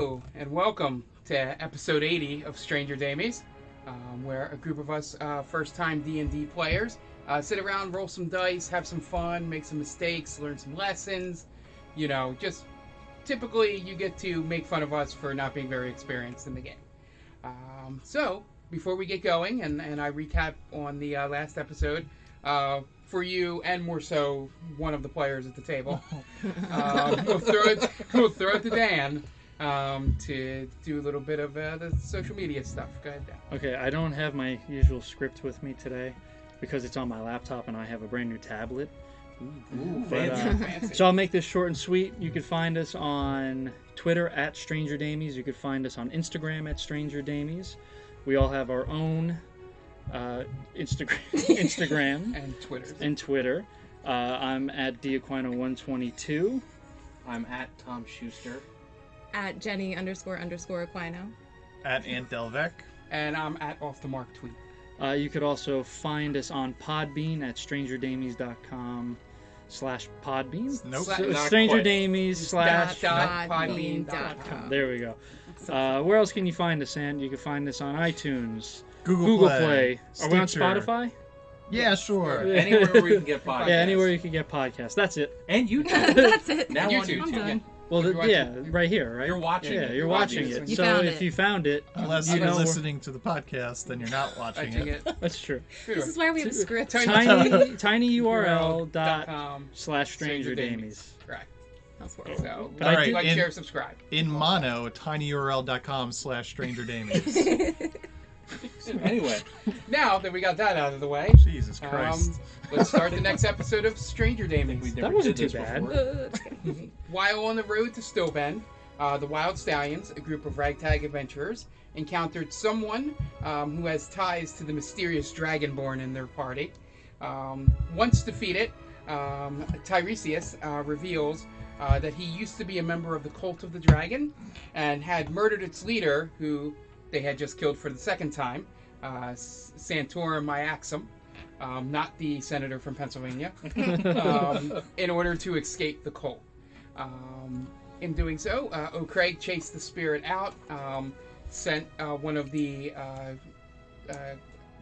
Hello, and welcome to episode 80 of Stranger Damies, where a group of us first-time D&D players sit around, roll some dice, have some fun, make some mistakes, learn some lessons. You know, just typically you get to make fun of us for not being very experienced in the game. So, before we get going, and I recap on the last episode, for you, and more so, one of the players at the table, we'll throw it to Dan. To do a little bit of the social media stuff. Go ahead, Dan. Okay, I don't have my usual script with me today because it's on my laptop and I have a brand new tablet. Ooh, fancy. So I'll make this short and sweet. You can find us on Twitter at Stranger Damies. You can find us on Instagram at Stranger Damies. We all have our own Instagram and Twitter. I'm at Diaquino122. I'm at Tom Schuster. At Jenny__Aquino. At Aunt Delvec. And I'm at Off the Mark Tweet. You could also find us on Podbean at strangerdamies.com/Podbean. Nope. strangerdamies/Podbean.com. There we go. Where else can you find us, and you can find us on iTunes, Google Play. Are we on Stitcher. Spotify? Yeah, sure. Anywhere where we can get podcasts. Yeah, anywhere you can get podcasts. That's it. And YouTube. That's it. Now on YouTube. YouTube. Done. Well, right here, right? You're watching it. You're watching it. You So found if it. you found it, Unless you you're know listening to the podcast, then you're not watching it. That's true. This is why we have a script. tinyurl.com/strangerdamies. Correct. That's horrible. So, But I like, do- like, share, subscribe. In mono, tinyurl.com/strangerdamies. Anyway, Now that we got that out of the way, Jesus Christ. let's start the next episode of Stranger Damies. That wasn't too bad. While on the road to Stillbend, the Wyld Stallyns, a group of ragtag adventurers, encountered someone who has ties to the mysterious Dragonborn in their party. Once defeated, Tiresias reveals that he used to be a member of the Cult of the Dragon and had murdered its leader, who they had just killed for the second time, Santorum Iaxum, not the senator from Pennsylvania, in order to escape the cult. In doing so, O'Craig chased the spirit out, sent one of the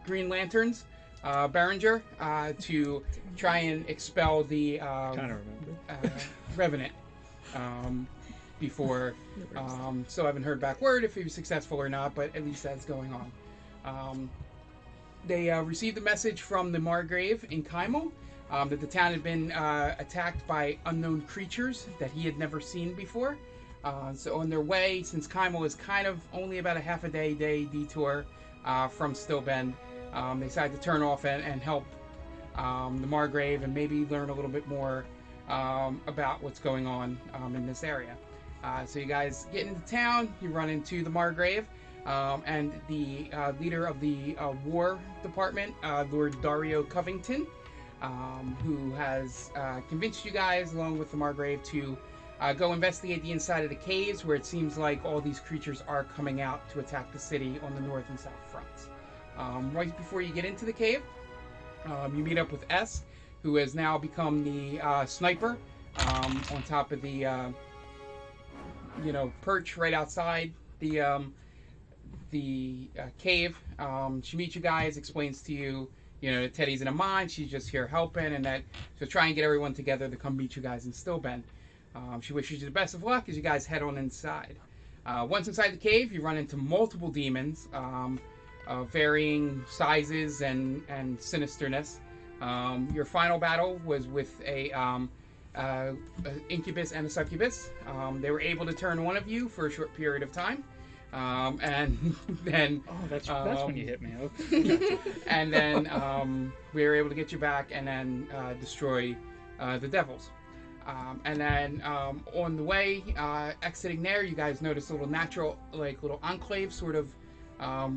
Green Lanterns, Berenger, to try and expel the Kind of remember. Revenant. Before, still haven't heard back word if he was successful or not, but at least that's going on. They received a message from the Margrave in Kymal that the town had been attacked by unknown creatures that he had never seen before. So on their way, since Kymal is kind of only about a half a day detour from Stillbend, they decided to turn off and help the Margrave and maybe learn a little bit more about what's going on in this area. So you guys get into town, you run into the Margrave, and the leader of the War Department, Lord Dario Covington, who has convinced you guys, along with the Margrave, to go investigate the inside of the caves, where it seems like all these creatures are coming out to attack the city on the north and south fronts. Right before you get into the cave, you meet up with S, who has now become the sniper on top of the perch right outside the cave. She meets you guys, explains to you, that Teddy's in a mine, she's just here helping, and that so try and get everyone together to come meet you guys in Stillbend. She wishes you the best of luck as you guys head on inside. Once inside the cave, you run into multiple demons of varying sizes and sinisterness. Your final battle was with a incubus and a succubus. They were able to turn one of you for a short period of time, and then that's when you hit me. Okay. and then we were able to get you back and then destroy the devils. And then on the way exiting there, you guys notice a little little enclave sort of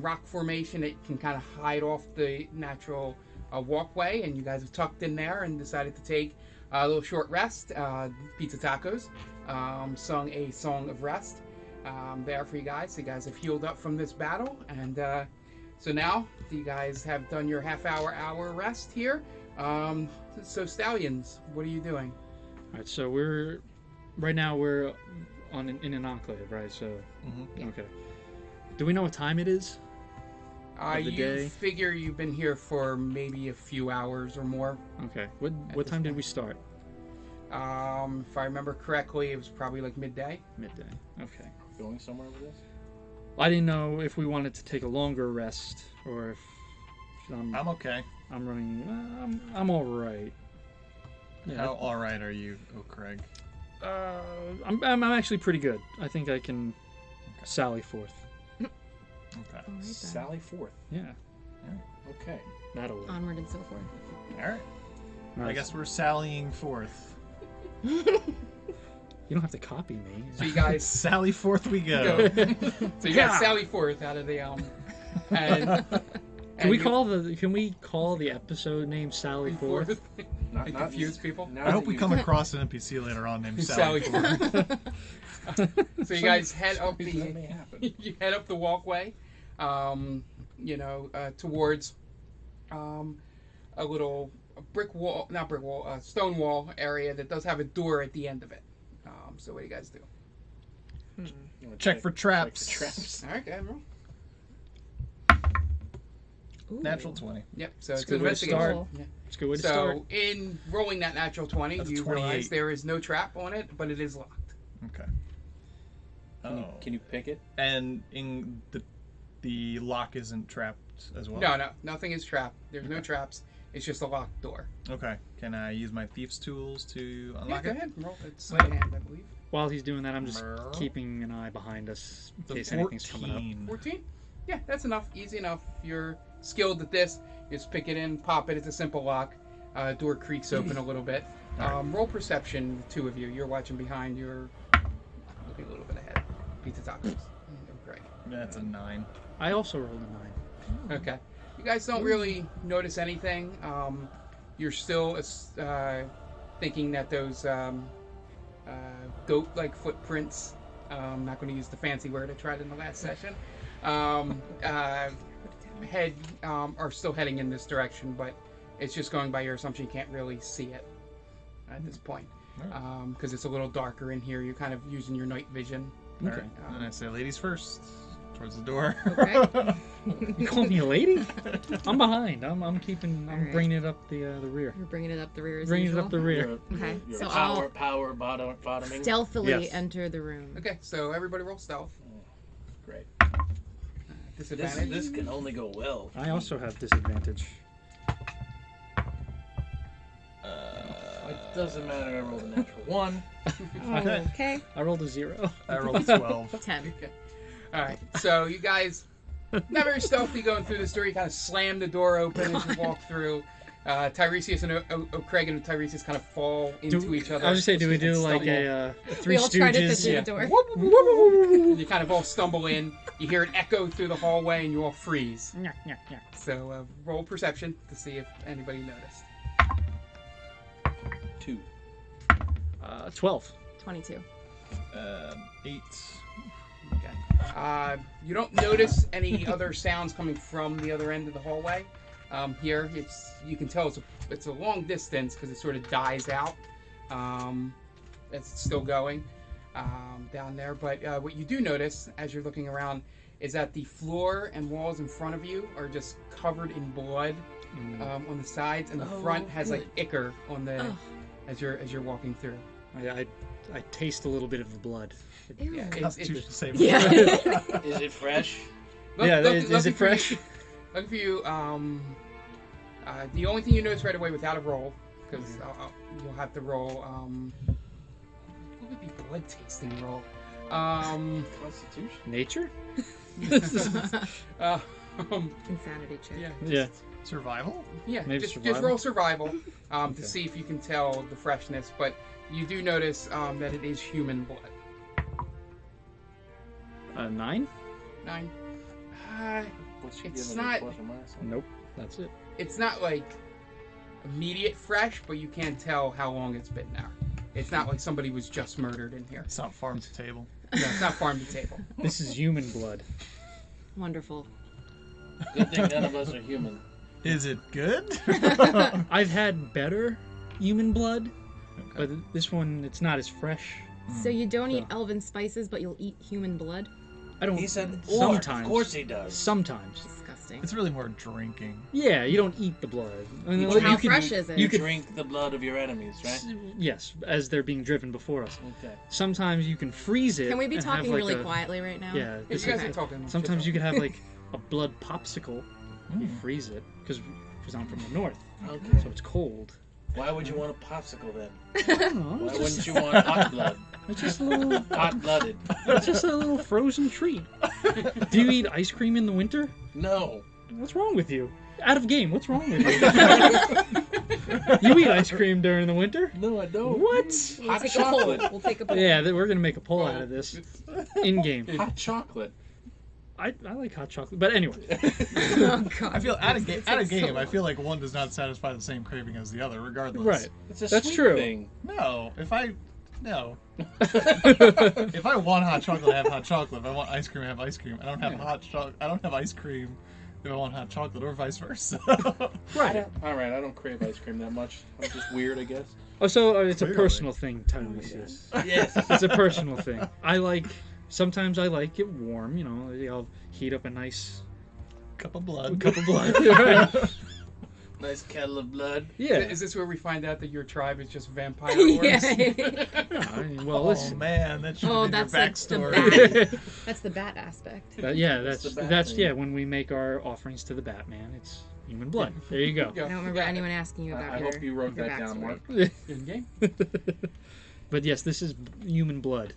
rock formation that can kind of hide off the natural walkway, and you guys have tucked in there and decided to take a little short rest. Pizzatacos sung a song of rest there for you guys. So you guys have healed up from this battle, and so now you guys have done your hour rest here. So Stallions, what are you doing? All right, so we're in an enclave, right? So, Mhm. okay. Do we know what time it is? Of the You day? figure you've been here for maybe a few hours or more. Okay. What this time did point. we start? If I remember correctly, it was probably like midday. Midday. Okay. Going somewhere with this? I didn't know if we wanted to take a longer rest or if I'm okay. I'm running. I'm all right. Yeah. How all right are you, Craig? I'm actually pretty good. I think I can sally forth. Okay. All right, then. Sally forth. Yeah. Okay. That'll work. Onward and so forth. All right. I Nice. guess we're sallying forth. You don't have to copy me. So you guys Sally forth we go. So you got Sally forth out of the and Can we call the episode name Sally Forth? Not, and not confuse people. now I hope that we you- come across an NPC later on named Sally Sally Forth. So you guys head up That the may happen. you head up the walkway, towards a little stone wall area that does have a door at the end of it. So what do you guys do? You wanna Check for traps. Check for traps. All right, go ahead, roll. Ooh. Natural 20. Yep. So It's it's a an good way to investigation. start. Yeah. It's a good way to So start. in rolling that natural 20, That's you 28. realize there is no trap on it, but it is locked. Okay. Can you pick it? And in the lock isn't trapped as well? No, nothing is trapped. There's no traps. It's just a locked door. Okay. Can I use my thief's tools to Yeah, unlock go it? ahead. Roll. It's sleight of hand, I believe. While he's doing that, I'm just Brr. keeping an eye behind us in The case anything's coming up. 14. 14? Yeah, that's enough. Easy enough. You're skilled at this. You just pick it in, pop it. It's a simple lock. Door creaks open a little bit. Roll perception, the two of you. You're watching behind. You're looking a little bit ahead. Pizzatacos. Great. That's a 9. I also rolled a 9. Okay. You guys don't really notice anything. You're still thinking that those goat-like footprints, I'm not going to use the fancy word I tried in the last session, are still heading in this direction, but it's just going by your assumption. You can't really see it at this point because it's a little darker in here. You're kind of using your night vision. Okay. Alright. And I say ladies first. Towards the door. Okay. You call me a lady? I'm behind. I'm Alright. bringing it up the rear. You're bringing it up the rear as Bringing it usual. up the rear. Okay, You're so bottoming. Stealthily Yes. enter the room. Okay, so everybody roll stealth. Great. Disadvantage. This can only go well. I also have disadvantage. It doesn't matter. I rolled a natural 1. Okay. Okay. I rolled a 0. I rolled a 12. 10. Okay. All right. So you guys, not very stealthy going through this door. You kind of slam the door open as you walk through. Tiresias and Craig and Tiresias kind of fall into each other. I was just say, do we do and like stumble. a Three We all try to fit Stooges? through Yeah. the door. You kind of all stumble in. You hear it echo through the hallway, and you all freeze. Yeah, yeah, yeah. So roll perception to see if anybody noticed. 2. 12. 22. 8. Okay. You don't notice any other sounds coming from the other end of the hallway. Here, you can tell it's a long distance because it sort of dies out. It's still going down there. But what you do notice as you're looking around is that the floor and walls in front of you are just covered in blood on the sides, and the front has like ichor on the Oh. as you're walking through. I taste a little bit of the blood. Ew. Yeah, Constitution save. Yeah. Is it fresh? Is it fresh? Looking for you. The only thing you notice right away without a roll, because you'll have to roll. What would be blood tasting roll? Constitution. Nature? Insanity check. Yeah. Yeah. Survival? Yeah. Maybe Just survival? roll survival to see if you can tell the freshness, but you do notice that it is human blood. 9? 9. What's she It's giving not- a plus or minus on? Nope. That's it. It's not like immediate fresh, but you can tell how long it's been there. It's not like somebody was just murdered in here. It's not farm to table. No, it's not farm to table. This is human blood. Wonderful. Good thing none of us are human. Is it good? I've had better human blood, but this one, it's not as fresh. So you don't eat elven spices, but you'll eat human blood? I don't. He said, sometimes. Of course he does. Sometimes. Disgusting. It's really more drinking. Yeah, you don't eat the blood. I mean, Well, how fresh is it? You drink the blood of your enemies, right? Yes, as they're being driven before us. Okay. Sometimes you can freeze it. Can we be and have, talking like, really a- quietly right now? Yeah. If This you guys is, are talking. sometimes you can have like a blood popsicle. You freeze it because I'm from the north, Okay. so it's cold. Why would you want a popsicle then? I don't know. Why It's wouldn't just, you want hot blood? it's just a little. Hot-blooded. It's just a little frozen treat. Do you eat ice cream in the winter? No. What's wrong with you? Out of game. What's wrong with you? You eat ice cream during the winter? No, I don't. What? We'll Hot take a poll. chocolate. We'll take a poll. Yeah, we're gonna make a poll out of this in game. Hot chocolate. I like hot chocolate, but anyway. Oh, God. I feel out of It's game. like so I feel like one does not satisfy the same craving as the other, regardless. Right. It's a That's sweet true. thing. No, if I want hot chocolate, I have hot chocolate. If I want ice cream, I have ice cream. I don't have hot chocolate. I don't have ice cream if I want hot chocolate, or vice versa. Right. All right, I don't crave ice cream that much. I'm just weird, I guess. Oh, so it's a Clearly. personal thing, Tiresias. Yes. It's a personal thing. Sometimes I like it warm, you know. I'll heat up a nice Cup of blood. cup of blood. Right. Nice kettle of blood. Yeah. Is this where we find out that your tribe is just vampire Yeah. lords? I mean, well, Oh listen. man, that should Oh, have been your that's the backstory. bat. That's the bat aspect. Yeah, That's that's the bat that's thing. yeah. When we make our offerings to the Batman, it's human blood. There you go. I don't remember anyone asking you about I your hope you wrote your that down, backstory. Mark. In game. But yes, this is human blood,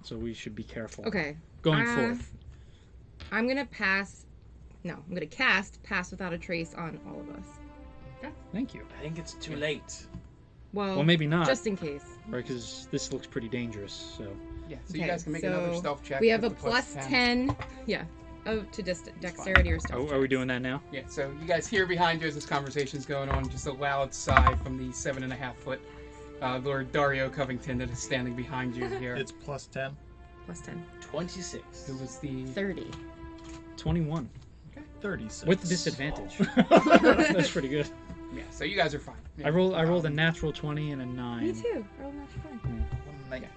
so we should be careful Okay. going forth. I'm gonna pass. No, I'm gonna cast Pass Without a Trace on all of us. Thank you. I think it's too late. Well, maybe not, Just in case. right? Because this looks pretty dangerous. So Yeah, so you Okay, guys can make another so stealth check. We have a with the plus 10. Yeah. Oh, to dexterity or stealth. are we doing that now? Yeah, so you guys hear behind you as this conversation's going on, just a loud sigh from the 7.5-foot Lord Dario Covington that is standing behind you here. It's plus 10. Plus 10. 26. Who was the 30. 21 36. with disadvantage. That's pretty good. Yeah, so you guys are fine. I rolled a natural 20 and a 9. Me too. Roll natural 20. 19.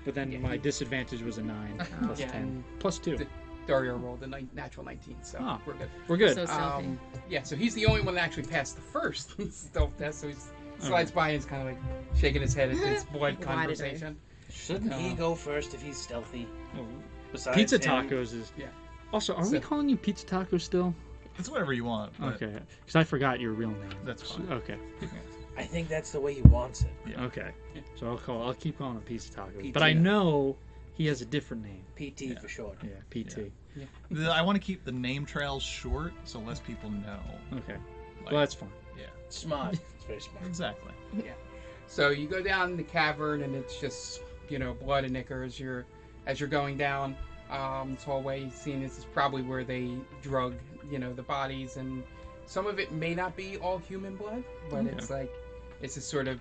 But then my disadvantage was a 9 plus Yeah, 10 and plus 2. Dario rolled a natural 19, so Ah. we're good. We're good. So stealthy. Yeah, so he's the only one that actually passed the first stealth test, so he slides by and is kind of like shaking his head at this blood Why did I? conversation. Shouldn't he go first if he's stealthy? Besides Pizza him? tacos is. Yeah. Also, are So- we calling you Pizza Tacos still? It's whatever you want. But Okay, because I forgot your real name. That's fine. Okay. I think that's the way he wants it. Yeah. Okay. So I'll keep calling him Pizza Tacos. PT. But I know he has a different name. PT for short. Yeah, PT. I want to keep the name trails short so less people know. Okay. Like, Well, that's fine. Smart. It's very smart. Exactly. So you go down the cavern, and it's just blood and ichor as you're going down this hallway. Seeing this is probably where they drug the bodies, and some of it may not be all human blood, but Okay. it's like it's just sort of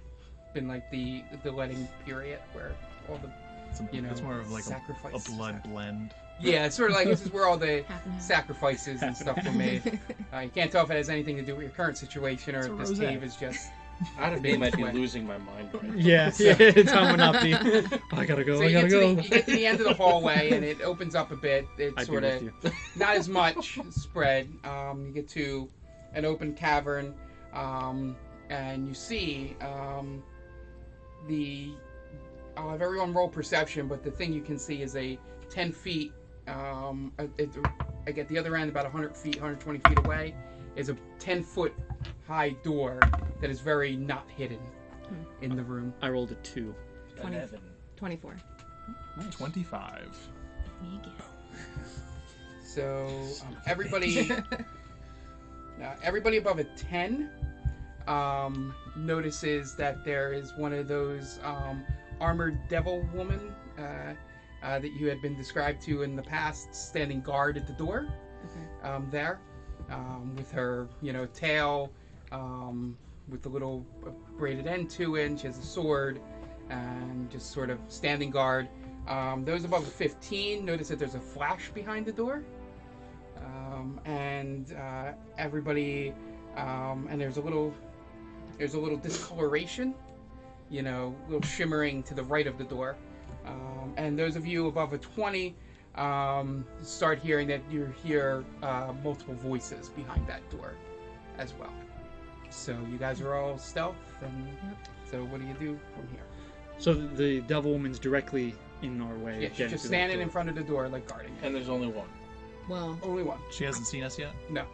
been like the letting period where all the It's more of like a sacrifices blood happen. blend. Yeah, it's sort of like this is where all the Half and half. sacrifices and stuff were made. You can't tell if it has anything to do with your current situation or It's a if this rosé. cave is just. I'd have been might be losing my mind right now. Yeah, time would not be. I gotta go. So I you gotta get, go. you get to the end of the hallway and it opens up a bit. It's I'd be sort of with you. not as much spread. You get to an open cavern, and you see I'll have everyone roll perception, but the thing you can see is a 10 feet. I get the other end about 100 feet, 120 feet away, is a 10-foot high door that is very not hidden in the room. I rolled a 2. 11. 24. 25. So everybody above a 10 notices that there is one of those armored devil woman that you had been described to in the past, standing guard at the door. There, with her tail, with the little braided end to it, and she has a sword, and just sort of standing guard. Those above a 15 notice that there's a flash behind the door, and everybody, and there's a little discoloration, little shimmering to the right of the door. And those of you above a 20 start hearing that you hear multiple voices behind that door as well. So you guys are all stealth, and so what do you do from here? So the devil woman's directly in our way. Yeah, she's just standing in front of the door, like guarding it. And there's only one. Well, Only one. She hasn't seen us yet? No.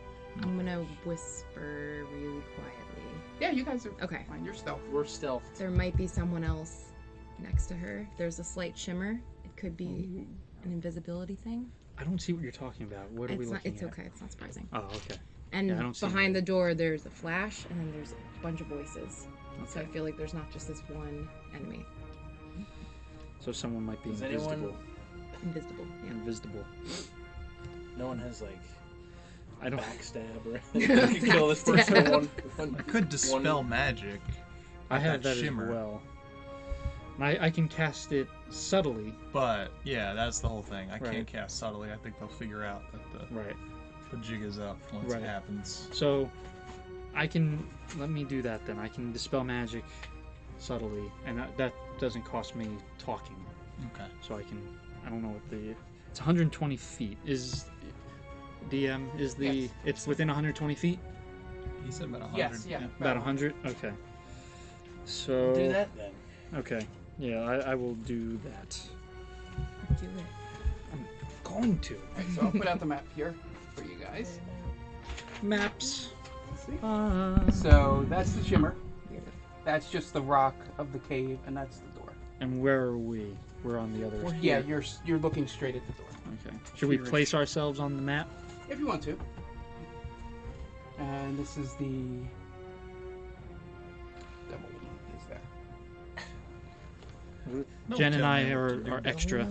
I'm gonna whisper really quietly. Yeah, you guys are Okay. fine. You're stealth. We're stealth. There might be someone else next to her. There's a slight shimmer. It could be an invisibility thing. I don't see what you're talking about. What are we It's not. looking It's at? okay. It's not surprising. Oh, okay. And Yeah, I don't see behind that. the door, there's a flash, and then there's a bunch of voices. So I Okay. feel like there's not just this one enemy. So someone might be Does invisible. anyone- Invisible. Yeah. Invisible. No one has like I don't. backstab or anything to kill this person. Backstab. One, I could dispel one- magic. I have that shimmer. as well. And I can cast it subtly. But yeah, that's the whole thing. I Right. can't cast subtly. I think they'll figure out that Right. the jig is up once Right. it happens. So I can let me do that then. I can dispel magic subtly, and that doesn't cost me talking. Okay. So I can. I don't know what the. It's 120 feet. Is DM is the? Yes. It's within 120 feet. He said about 100. Yes, yeah. About 100. Okay. So. Do that then. Okay. Yeah, I will do that. Do it. I'm going to. Alright, so I'll put out the map here for you guys. Maps. Let's see. Uh, So that's the shimmer. That's just the rock of the cave, and that's the door. and where are we? We're on the other. Yeah, you're looking straight at the door. Okay. Should we place ourselves on the map? If you want to. And this is the devil is there. No Jen and I telling what to are do. extra.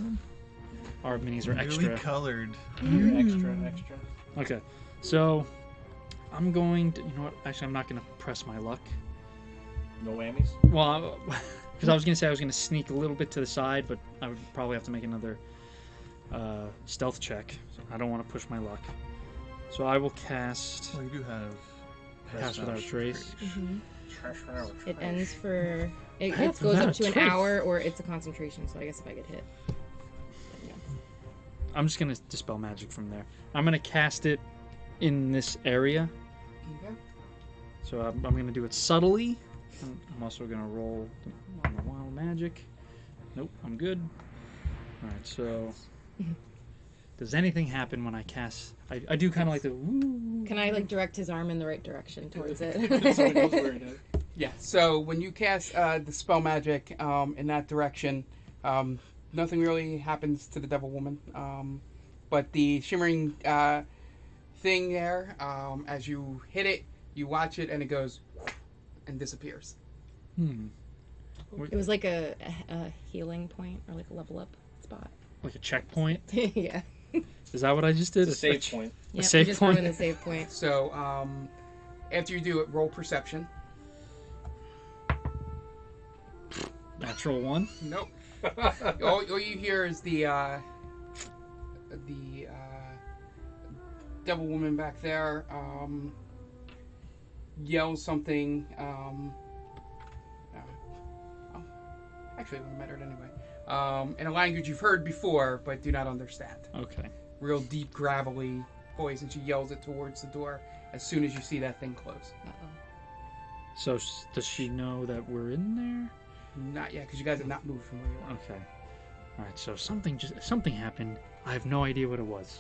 Our minis are Really extra. colored. You're extra. Okay. So I'm going to. You know what? Actually, I'm not going to press my luck. No whammies. Well, because I was going to say I was going to sneak a little bit to the side, but I would probably have to make another stealth check. So I don't want to push my luck. So I will cast. Well, you do have Pass without a trace. Trash for our It trash. ends for. It Pass goes without up to a an trace. hour, or it's a concentration. So I guess if I get hit. Yeah. I'm just going to dispel magic from there. I'm going to cast it in this area. Okay. So I'm going to do it subtly. I'm also going to roll on the wild magic. Nope, I'm good. Alright, so. Does anything happen when I cast? I do kind of like the woo. Can I like direct his arm in the right direction towards So it it? knows where it is. Yeah. So when you cast the spell magic in that direction, nothing really happens to the devil woman. But the shimmering thing there, as you hit it, you watch it, and it goes and disappears. It was like a healing point or like a level up spot. Like a checkpoint. Yeah. Is that what I just did? It's a save point. Yeah. save just point? ruined the save point. So after you do it, roll perception. Natural one. Nope. all you hear is the devil woman back there yells something. Actually, it wouldn't matter anyway. In a language you've heard before but do not understand. Okay. Real deep, gravelly voice, and she yells it towards the door as soon as you see that thing close. Uh-oh. So does she know that we're in there? Not yet, because you guys have not moved from where you are. Okay. All right. So something happened. I have no idea what it was.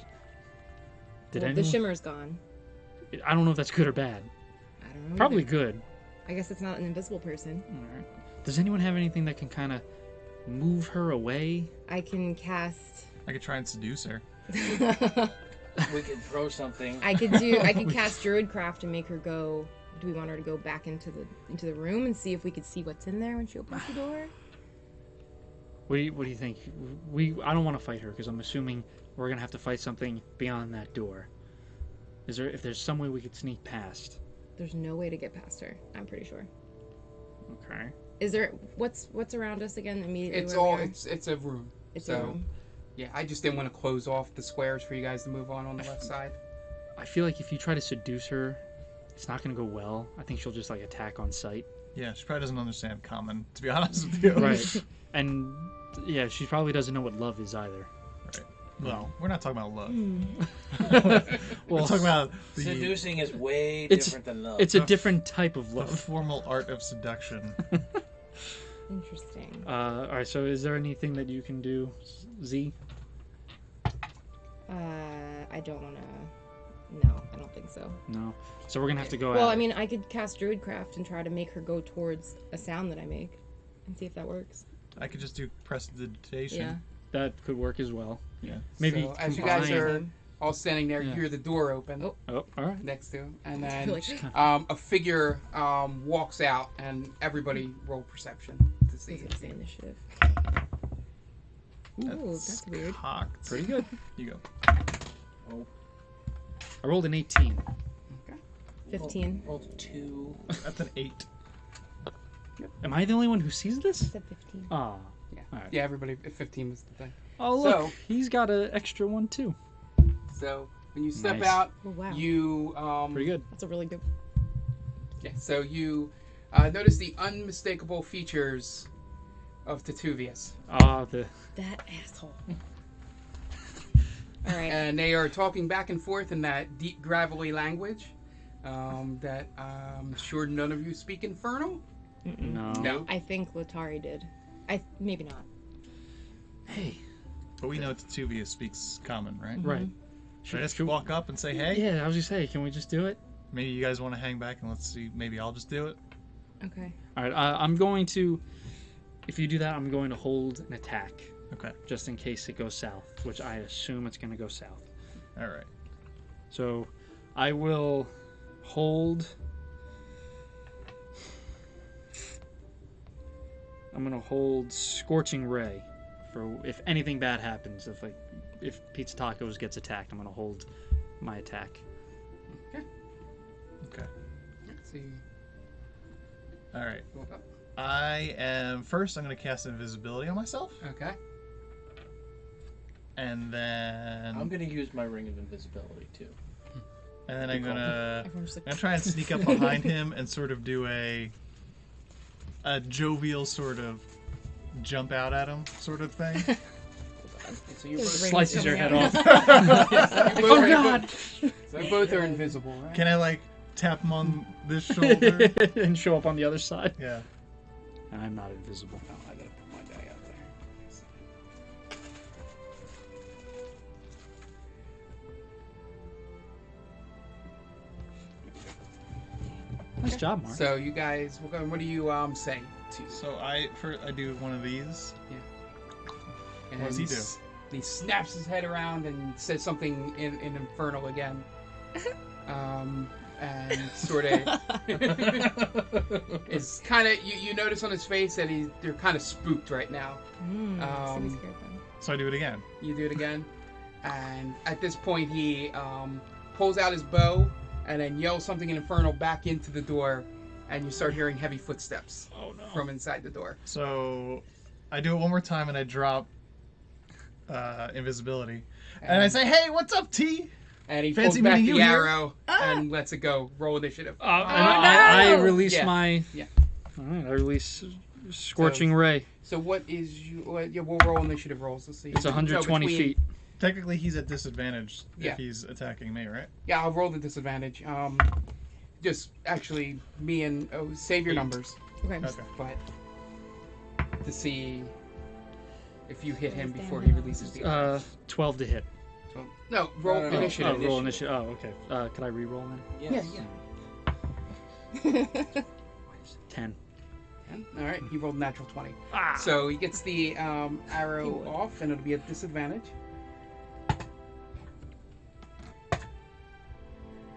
Did Well, anyone? the shimmer's gone. I don't know if that's good or bad. I don't know. Probably either. good. I guess it's not an invisible person. All right. Does anyone have anything that can kind of move her away? I can cast. I could try and seduce her. We could throw something. I could cast Druidcraft and make her go. Do we want her to go back into the room and see if we could see what's in there when she opens the door? What do you think? I don't want to fight her because I'm assuming we're gonna have to fight something beyond that door. If there's some way we could sneak past? There's no way to get past her. I'm pretty sure. Okay. Is there what's around us again immediately? It's where we all are? it's a room. It's so a room. yeah, I just didn't want to close off the squares for you guys to move on the left side. I feel like if you try to seduce her, it's not gonna go well. I think she'll just like attack on sight. Yeah, she probably doesn't understand common, to be honest with you. Right. And Yeah, she probably doesn't know what love is either. Right. Well, we're not talking about love. Well, We're talking about the Seducing is way It's- different than love. it's a different type of the love. formal art of seduction. Interesting. All right. So, is there anything that you can do, Z? I don't want to. No, I don't think so. No. So we're gonna have to go. Well, at I it. mean, I could cast Druidcraft and try to make her go towards a sound that I make, and see if that works. I could just do prestidigitation. Yeah. that could work as well. Yeah. Maybe So, as you guys combine- are all standing there, you Yeah. hear the door open Oh. Oh, all right. next to him, and I then feel like a figure walks out, and everybody roll perception to see. this is initiative. Ooh, that's weird. Cocked. Pretty good. You go. I rolled an 18. 15. Roll 2. That's an 8. Am I the only one who sees this? Said 15. Ah. Yeah, All right. yeah. Everybody, 15 was the thing. Oh look, So- he's got an extra one too. So when you step Nice. out, Oh, wow. you Pretty good. That's a really good. Yeah, so you notice the unmistakable features of Tituvius. Ah, the That asshole. All right. And they are talking back and forth in that deep, gravelly language that I'm sure none of you speak Infernal. no. No. I think Latari did. Maybe not. Hey. But we know Tituvius speaks common, right? Right. Should I just walk up and say, hey? Yeah, I was just saying, can we just do it? Maybe you guys want to hang back and let's see. Maybe I'll just do it. Okay. All right. I'm going to. If you do that, I'm going to hold an attack Okay. just in case it goes south, which I assume it's going to go south. All right. So, I will hold. I'm gonna hold Scorching Ray for if anything bad happens. If Pizzatacos gets attacked, I'm gonna hold my attack. Okay. So you All right. walk up. I am first. I'm going to cast invisibility on myself, Okay. and then I'm going to use my ring of invisibility too. I'm gonna Everyone's just I'm gonna try and sneak up behind him and sort of do a jovial sort of jump out at him sort of thing. So you There's both, rings Slices your head coming off. you both Oh are- God! So you both are invisible, right? Can I like tap him on this shoulder? And show up on the other side. Yeah. I'm not invisible. Oh, I gotta put my die out there. Nice job, Mark. So you guys, what do you say to? So I do one of these. And What does he do? He snaps his head around and says something in Infernal again. And sort of is kind of you notice on his face that they're kind of spooked right now. so we scared them. So I do it again. You do it again, and at this point he pulls out his bow and then yells something in Infernal back into the door, and you start hearing heavy footsteps Oh no. from inside the door. So I do it one more time and I drop invisibility, and I say, "Hey, what's up, T?" And he Fancy pulls back meeting the you here. arrow and lets it go. Roll initiative. And I release Yeah. my. Yeah. All right, I release Scorching Ray. So what is you? Yeah, we'll roll initiative rolls. Let's see. It's So 120 between- feet. Technically, he's at disadvantage Yeah. if he's attacking me, right? Yeah, I'll roll the disadvantage. Just actually me and save your 8. numbers, Okay. Okay. but to see if you hit him Write before down he the releases the. 12 to hit. So, no, roll No, no, no. initiative. Oh, roll initiative. Oh, okay. Could I re-roll then? Yes. Yeah. 10. All right, he rolled natural 20. Ah. So he gets the arrow off, and it'll be at disadvantage.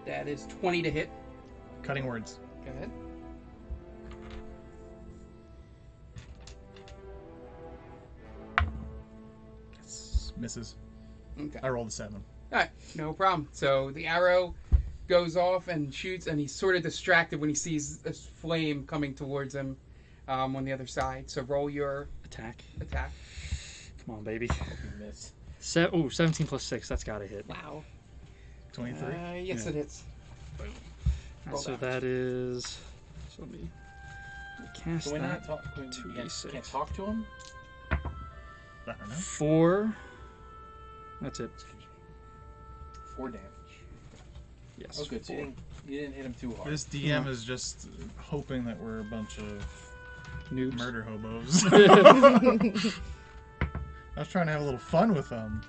That is 20 to hit. Cutting words. Go ahead. Misses. Okay. I rolled a 7. All right, no problem. So the arrow goes off and shoots, and he's sort of distracted when he sees this flame coming towards him on the other side. So roll your Attack. attack. Come on, baby. You miss. 17 plus 6. That's got to hit. Wow. 23. Yes, Yeah. it hits. roll So damage. that is. So let me cast Can we that. not talk? We 2d6. can't talk to him? I don't know. 4. That's it. 4 damage. Yes. Oh, good. So you didn't hit him too hard. This DM is just hoping that we're a bunch of Noobs. murder hobos. I was trying to have a little fun with them.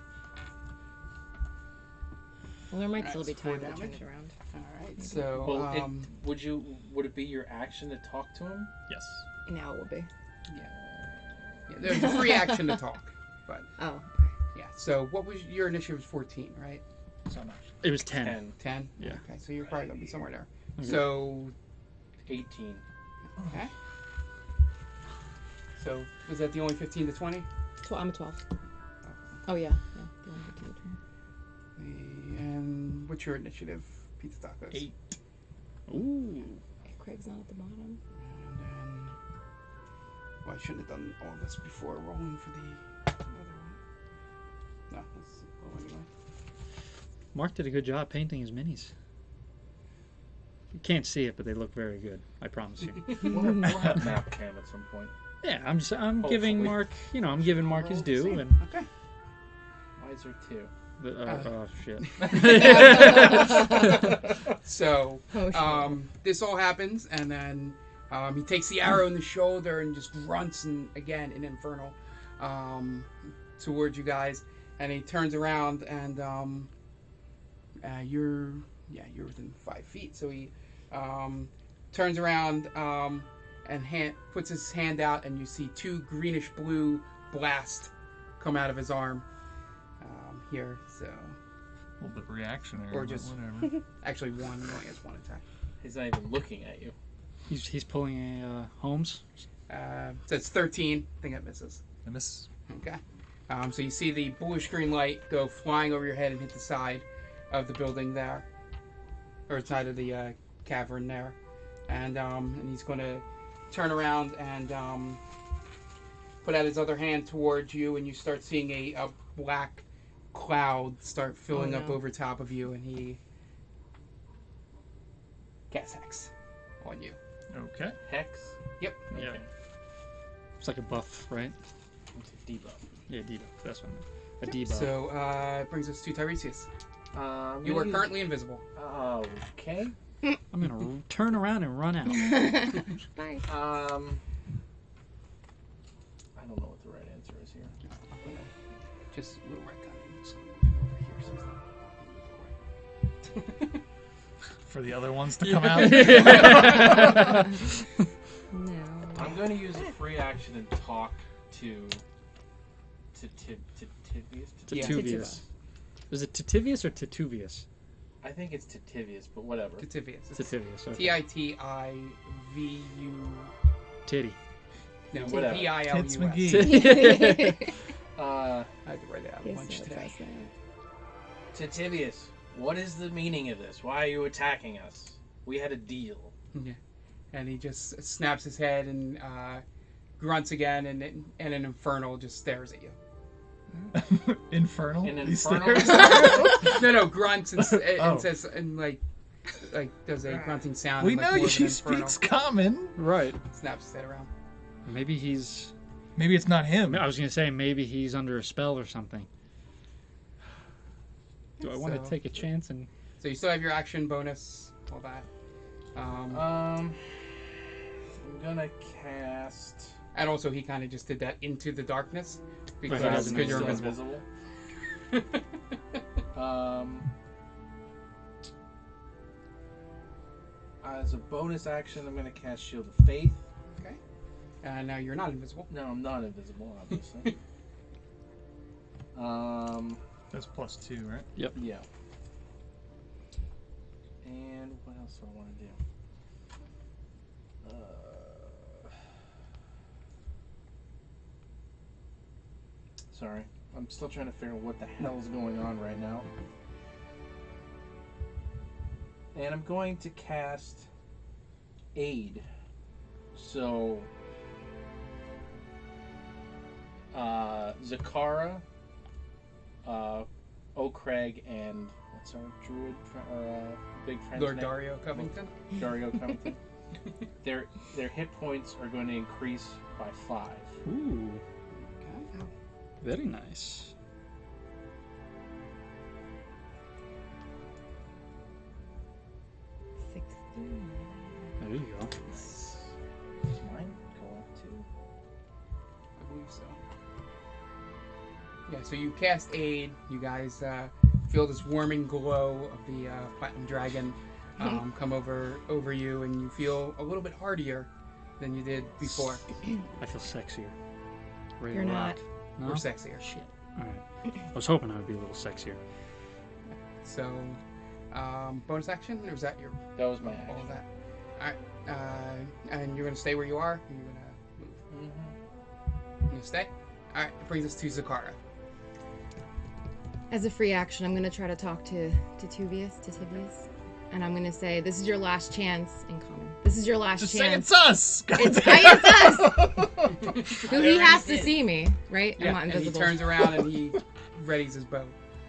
Well, there might Alright, still be so 4 time to turn damage. it around. All right. So Well, would it be your action to talk to him? Yes. Now it will be. yeah, there's a free action to talk, but Oh, yeah. So what was your initiative? Was 14, right? So much. It was 10. 10, 10. Yeah. Okay, so you're probably gonna be somewhere there. Okay. So 18. okay. So was that the only 15 to 20? I'm a 12. Oh, yeah. The one with the turn. And what's your initiative, Pizzatacos? 8. Ooh. Craig's not at the bottom. And then, well, I shouldn't have done all this before rolling for the other one. No, that's well anyway. Mark did a good job painting his minis. You can't see it, but they look very good. I promise you. We'll have map cam at some point. Yeah, I'm giving Hopefully. Mark, I'm giving Mark his due, and Okay. Why is there 2? oh shit. So, Oh, shit. this all happens, and then he takes the arrow in the shoulder and just grunts, and again, in Infernal, towards you guys, and he turns around, and you're within 5 feet, so he turns around and puts his hand out, and you see 2 greenish blue blasts come out of his arm here. So A little bit reactionary. Or but just- whatever. actually one, he only has 1 attack. He's not even looking at you. He's pulling a Holmes. That's 13. I think it misses. I miss. Okay. So you see the bluish green light go flying over your head and hit the side of the building there, or side of the cavern there, and he's going to turn around and put out his other hand towards you, and you start seeing a black cloud start filling up no. over top of you, and he casts Hex on you. Okay. Hex? Yeah. Okay. It's like a buff, right? It's a debuff. Yeah, debuff. That's one. A debuff. So it brings us to Tiresias. I'm You gonna are use- currently invisible. Okay. I'm gonna turn around and run out. Bye. I don't know what the right answer is here. I'm gonna just we'll retcon him. Just over here so he's not walking For the other ones to come out. No. I'm going to use a free action and talk to Titivius. Tituvius. Is it Titivius or Tituvius? I think it's Titivius, but whatever. Titivius. Titivius. Okay. T-I-T-I-V-U. Titty. No, Whatever. P-I-L-U-S. Tits McGee. I had to write it out a Yes, bunch no, today. that's Titivius, what is the meaning of this? Why are you attacking us? We had a deal. Yeah. And he just snaps his head and grunts again, and an infernal just stares at you. Infernal. An These infernal? stairs? No, grunts and Oh. says and like does a grunting sound. We and, like, know more of she an infernal. speaks common. Right. Snaps his head around. Maybe he's. Maybe it's not him. I was gonna say maybe he's under a spell or something. Do I want So- to take a chance and? So you still have your action bonus, all that. I'm gonna cast. And also, he kind of just did that into the darkness because Right, he doesn't you're know invisible. As a bonus action, I'm gonna cast Shield of Faith. Okay. And now you're not invisible. No, I'm not invisible, obviously. That's +2, right? Yeah. And what else do I want to do? Sorry, I'm still trying to figure out what the hell's going on right now. And I'm going to cast Aid. So, Zekarra, O'Craig, and what's our druid? Big friend's Lord name? Dario Covington. Dario Covington. Their hit points are going to increase by 5. Ooh. Okay. Very nice. There you go. Does mine go up too? I believe so. Yeah, so you cast Aid. You guys feel this warming glow of the Platinum Dragon come over you, and you feel a little bit hardier than you did before. I feel sexier. Ready You're to not. rock. No? Or sexier. Shit. Alright. I was hoping I would be a little sexier. So, bonus action, or is that your That was my all action. of that? Alright, and you're gonna stay where you are? Or you're gonna move? You're gonna stay? Alright, it brings us to Zekarra. As a free action, I'm gonna try to talk to Tivius, and I'm gonna say, "This is your last chance in common. This is your last Just say chance." it's us! It's us. He has to see me, right? I'm not and he invisible. turns around and he readies his bow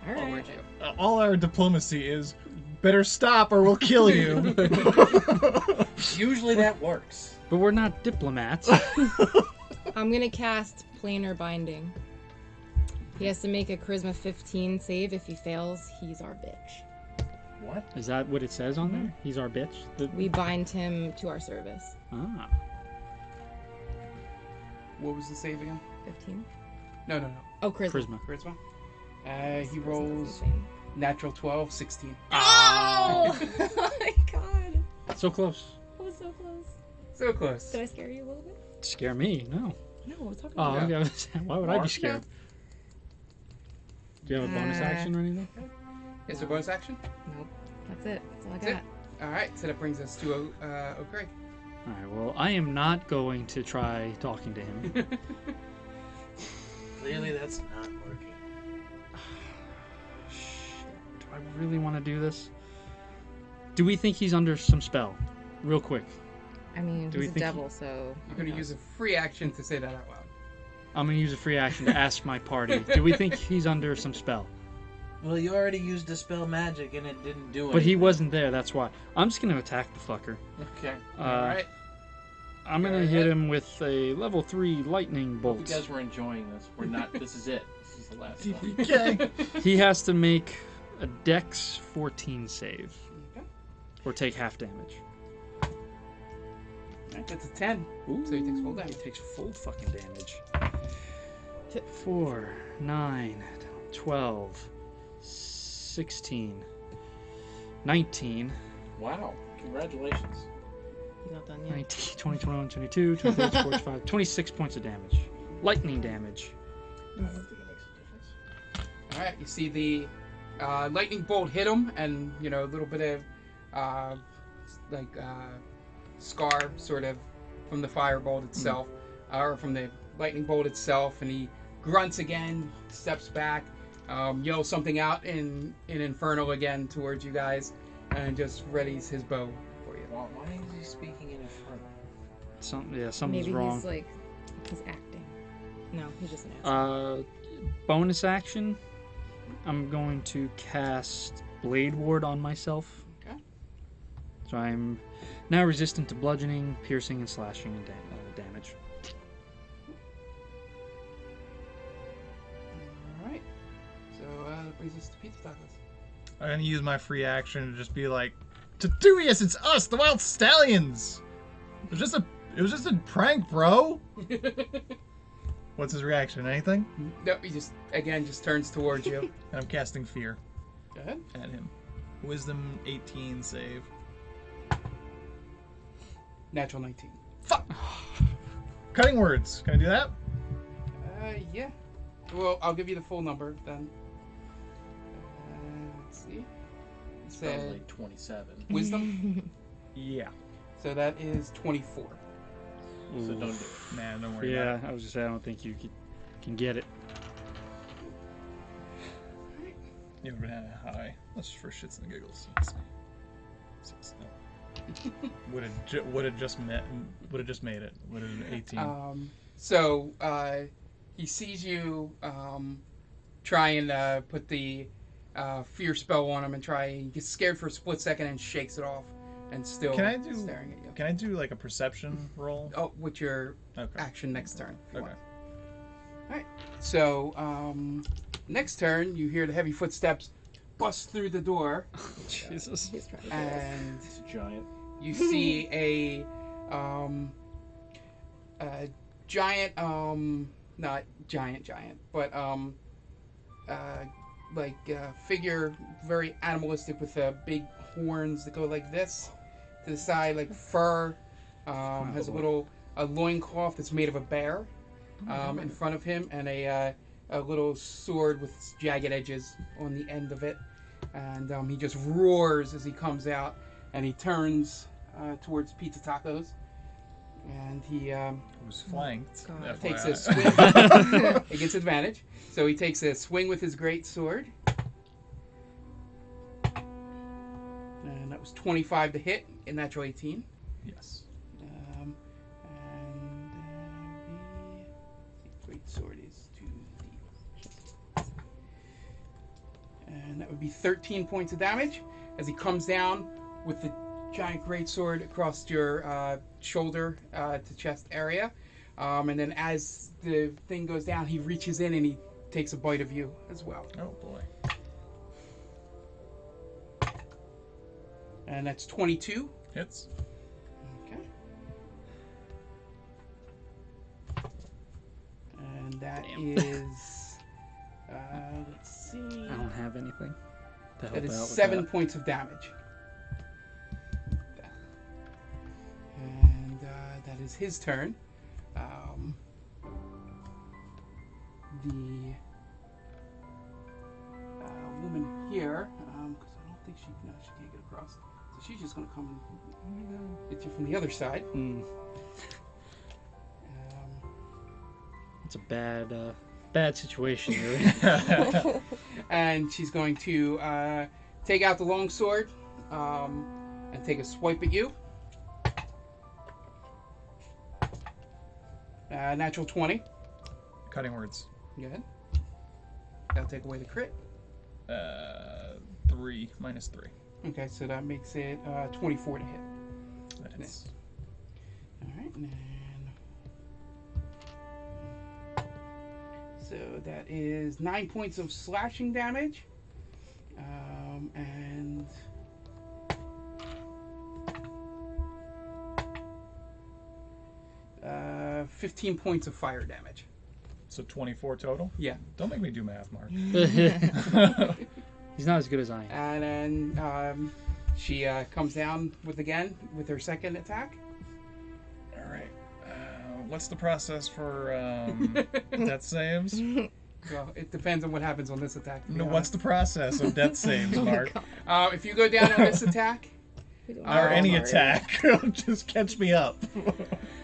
All right. towards you. All our diplomacy is, better stop or we'll kill you. Usually that works. But we're not diplomats. I'm gonna cast Planar Binding. He has to make a Charisma 15 save. If he fails, he's our bitch. What? Is that what it says on there? He's our bitch? We bind him to our service. Ah. What was the save again? 15. No. Oh, Charisma. Charisma. Charisma. He Charisma's rolls insane. natural 12, 16. Oh! Oh my god. So close. That was so close. So close. Did I scare you a little bit? Scare me? No. No, we're talking Oh, about okay. Why would I be scared? Do you have a bonus action or anything? Is there bonus action? Nope. That's it. That's all I That's got. Alright, so that brings us to O'Craig. Alright, well, I am not going to try talking to him. Clearly that's not working. Do I really want to do this? Do we think he's under some spell? Real quick. I mean, Do we he's a think devil, so. You're going to use a free action to say that out loud. I'm going to use a free action to ask my party. Do we think he's under some spell? Well, you already used Dispel Magic and it didn't do anything. But he wasn't there, that's why. I'm just going to attack the fucker. Okay. Alright. I'm going to hit him with a level 3 lightning Hope bolt. you guys were enjoying this. We're not. This is it. This is the last one. Okay. He has to make a Dex 14 save. Okay. Or take half damage. Alright, that's a 10. So he takes full damage. He takes full fucking damage. 4, 9, 12, 16, 19, Wow. Congratulations. He's not done yet. 19, 20, 21, 22, 23, 24, 25, 26 points of damage. Lightning damage. I don't think it makes a difference. Alright, you see the lightning bolt hit him, and, you know, a little bit of, scar, sort of, from the firebolt itself, or from the lightning bolt itself, and he grunts again, steps back, yells something out in Infernal again towards you guys, and just readies his bow for you. Why is he speaking in Infernal? Something's Maybe wrong. he's acting. No, he's just an asshole. Bonus action. I'm going to cast Blade Ward on myself. Okay. So I'm now resistant to bludgeoning, piercing, and slashing and damage. Alright. So, that brings us to Pizzatacos. I'm gonna use my free action to just be like, Tiresias, it's us, the Wyld Stallyns. It was just a prank, bro. What's his reaction? Anything? No, he just turns towards you. And I'm casting fear Go ahead. at him. Wisdom 18 save. Natural 19. Fuck. Cutting words. Can I do that? Yeah. Well, I'll give you the full number then. Let's see. It It's said probably 27. wisdom, Yeah. so that is 24. So don't do it. Nah, don't worry Yeah, about it. I was just saying, I don't think you can get it. You ever had a high? That's for shits and giggles. Would have just made it. Would have 18. So he sees you try and put the fear spell on him and he gets scared for a split second and shakes it off and still staring at you. Can I do like a perception roll? Oh, with your Okay. action next turn. If you Okay. want. So, next turn, you hear the heavy footsteps bust through the door, Jesus. He's trying to and It's a giant. you see a giant, not giant, but figure, very animalistic with big horns that go like this to the side, like fur. Has a loincloth that's made of a bear in front of him, and a little sword with jagged edges on the end of it. And he just roars as he comes out, and he turns towards Pizzatacos, and he Who's flanked? God. takes FYI. a swing against advantage. So he takes a swing with his great sword, and that was 25 to hit, a natural 18. Yes. And the great sword is 2d. And that would be 13 points of damage as he comes down with the giant great sword across your shoulder to chest area. And then as the thing goes down, he reaches in and he takes a bite of you as well. Oh boy. And that's 22. Hits. Okay. And that is, let's see. I don't have anything to help That is out with 7 that. points of damage. And that is his turn. The woman here, because I don't think she can't get across. So she's just going to come and hit you from the other side. Mm, Um, it's a bad situation. Really. and she's going to take out the long sword and take a swipe at you. Natural 20. Cutting words. Good. That'll take away the crit. 3 minus 3. Okay, so that makes it 24 to hit. That's All right, and so that is 9 points of slashing damage, and 15 points of fire damage. so 24 total. Yeah, Don't make me do math, Mark. He's not as good as I am. and then she comes down with her second attack. All right. What's the process for death saves? Well, it depends on what happens on this attack. to be No, what's the process of death saves, Oh my Mark? God. If you go down on this attack, We don't Or Or know any Mario. attack. Just catch me up.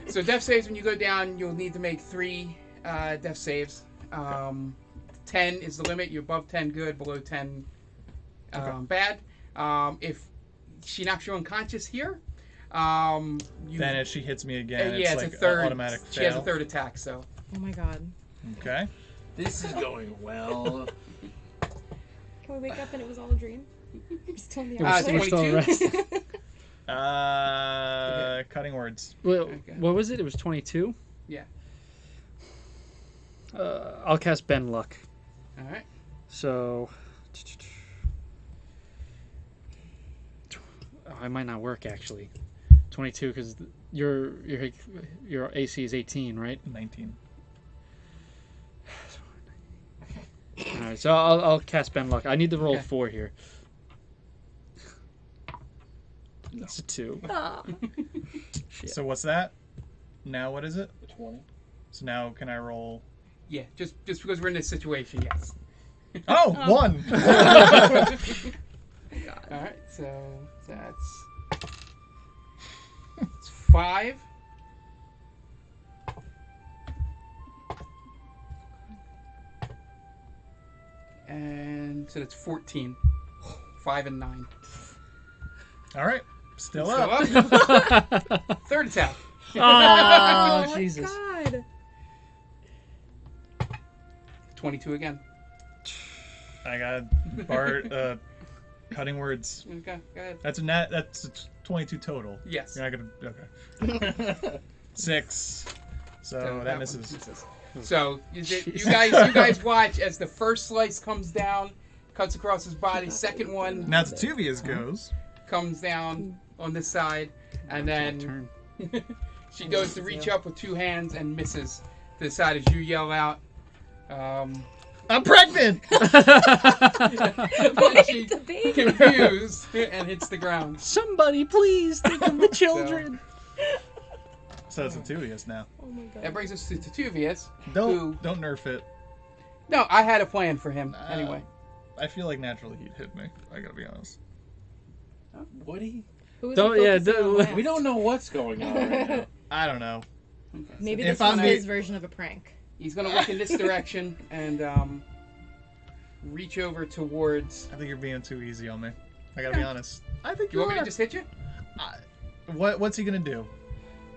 so death saves, when you go down, you'll need to make 3 death saves. 10 is the limit. You're above 10, good. Below 10, bad. If she knocks you unconscious here, you, Then if she hits me again, yeah, it's it's like a third. automatic fail. She has a third attack, so Oh my God. Okay. This is going well. Can we wake up and it was all a dream? We're still in the Yeah, we're still afterlife. resting. Cutting words. Well, Okay. what was it? It was 22? Yeah. I'll cast Ben Luck. all right. So. Oh, it might not work actually. 22 because your AC is 18, right? 19. All right, so I'll cast Ben Luck. I need to roll Okay. 4 here. That's a 2. Ah. Shit. So what's that? Now what is it? 20. So now can I roll? Yeah, just because we're in this situation, yes. Oh, 1! All right, so that's 5. And so that's 14. 5 and 9. All right. Still Still up. up. Third attack. Oh, Oh Jesus. my God. 22 again. I got Bart cutting words. Okay, go ahead. That's a 22 total. Yes. You're not gonna. Okay. 6. So that one misses. So you guys watch as the first slice comes down, cuts across his body. Second one Now Tituvius goes. comes down on this side, and then Turn. she goes to reach up with two hands and misses to the side as you yell out. I'm pregnant. She the baby. confused and hits the ground. Somebody please think of the children. So it's Tituvius now. Oh my god. That brings us to Tituvius. Don't nerf it. No, I had a plan for him anyway. I feel like naturally he'd hit me. I gotta be honest. Would he? Who was Don't- he yeah, focusing on don't- last? We don't know what's going on right now. I don't know. Maybe If this was I'm his be- version of a prank. He's gonna look in this direction and reach over towards. I think you're being too easy on me. I gotta be honest. I think You you want me are. to just hit you? What's he gonna do?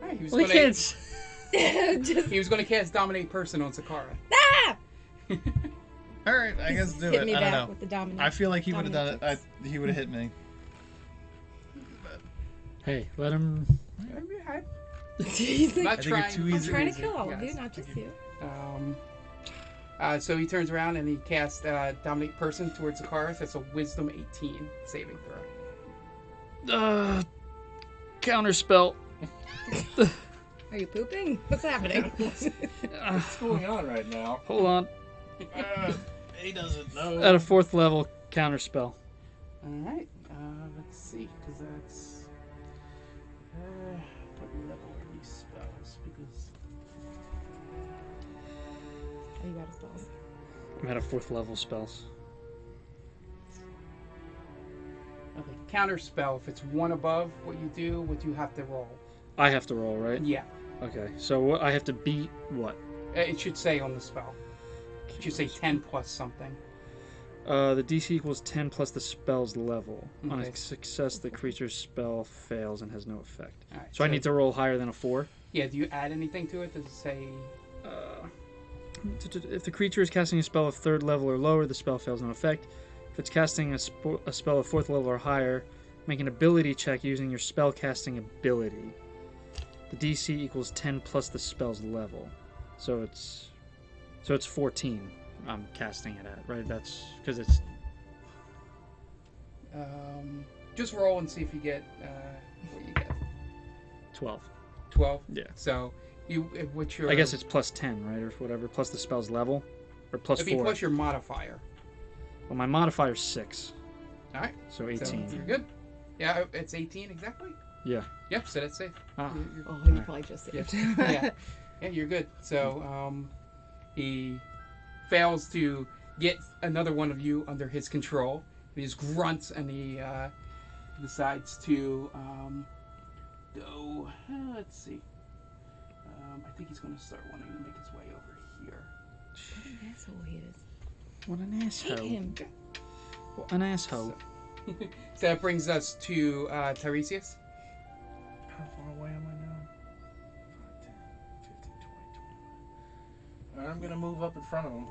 All right, he was Well, gonna. kids. Just He was gonna cast Dominate Person on Zekarra. ah! All right, I guess do Hit it. me I don't back know. with the dominant. I feel like he would have done it. dominant He would have hit me. Hey, let him. He's like, Not I think you're trying. too I'm easy. trying to kill all of Yes. you, not just you. So he turns around and he casts Dominate Person towards Zekarra. So that's a Wisdom 18 saving throw. Counter spell. Are you pooping? What's happening? What's going on right now? Hold on. He doesn't know. At a 4th level, counter spell. All right. Let's see, because that's what level are these spells? Because Oh, you got his balls. I'm at a 4th level spells. okay, counter spell. If it's one above what you do, what you have to roll. I have to roll, right? Yeah, Okay. So what? I have to beat what? it should say on the spell. It should say 10 plus something. The DC equals 10 plus the spell's level. On Okay. a success, the creature's spell fails and has no effect. All right, So I need to roll higher than a 4. Yeah. Do you add anything to it? Does it say? If the creature is casting a spell of 3rd level or lower, the spell fails no effect. If it's casting a spell of 4th level or higher, make an ability check using your spell casting ability. The DC equals 10 plus the spell's level. So it's 14 I'm casting it at, right? That's because it's Just roll and see if you get what you get. 12. 12. Yeah. So what's your? I guess it's plus 10, right? Or whatever. Plus the spell's level. Or plus It'd be 4. plus your modifier. Well, my modifier's 6. All right. So So 18. you're good. Yeah, it's 18 exactly. Yeah. Yep. So that's safe. Ah. You're- Oh, you probably just saved. yeah. Yeah, you're good. So he fails to get another one of you under his control. He just grunts and he decides to go. Let's see. I think he's going to start wanting to make his way over here. What an asshole he is. What an Hate asshole. him. What an asshole. So that brings us to Tiresias. How far away am I now? 15, 20, 21. I'm gonna move up in front of him.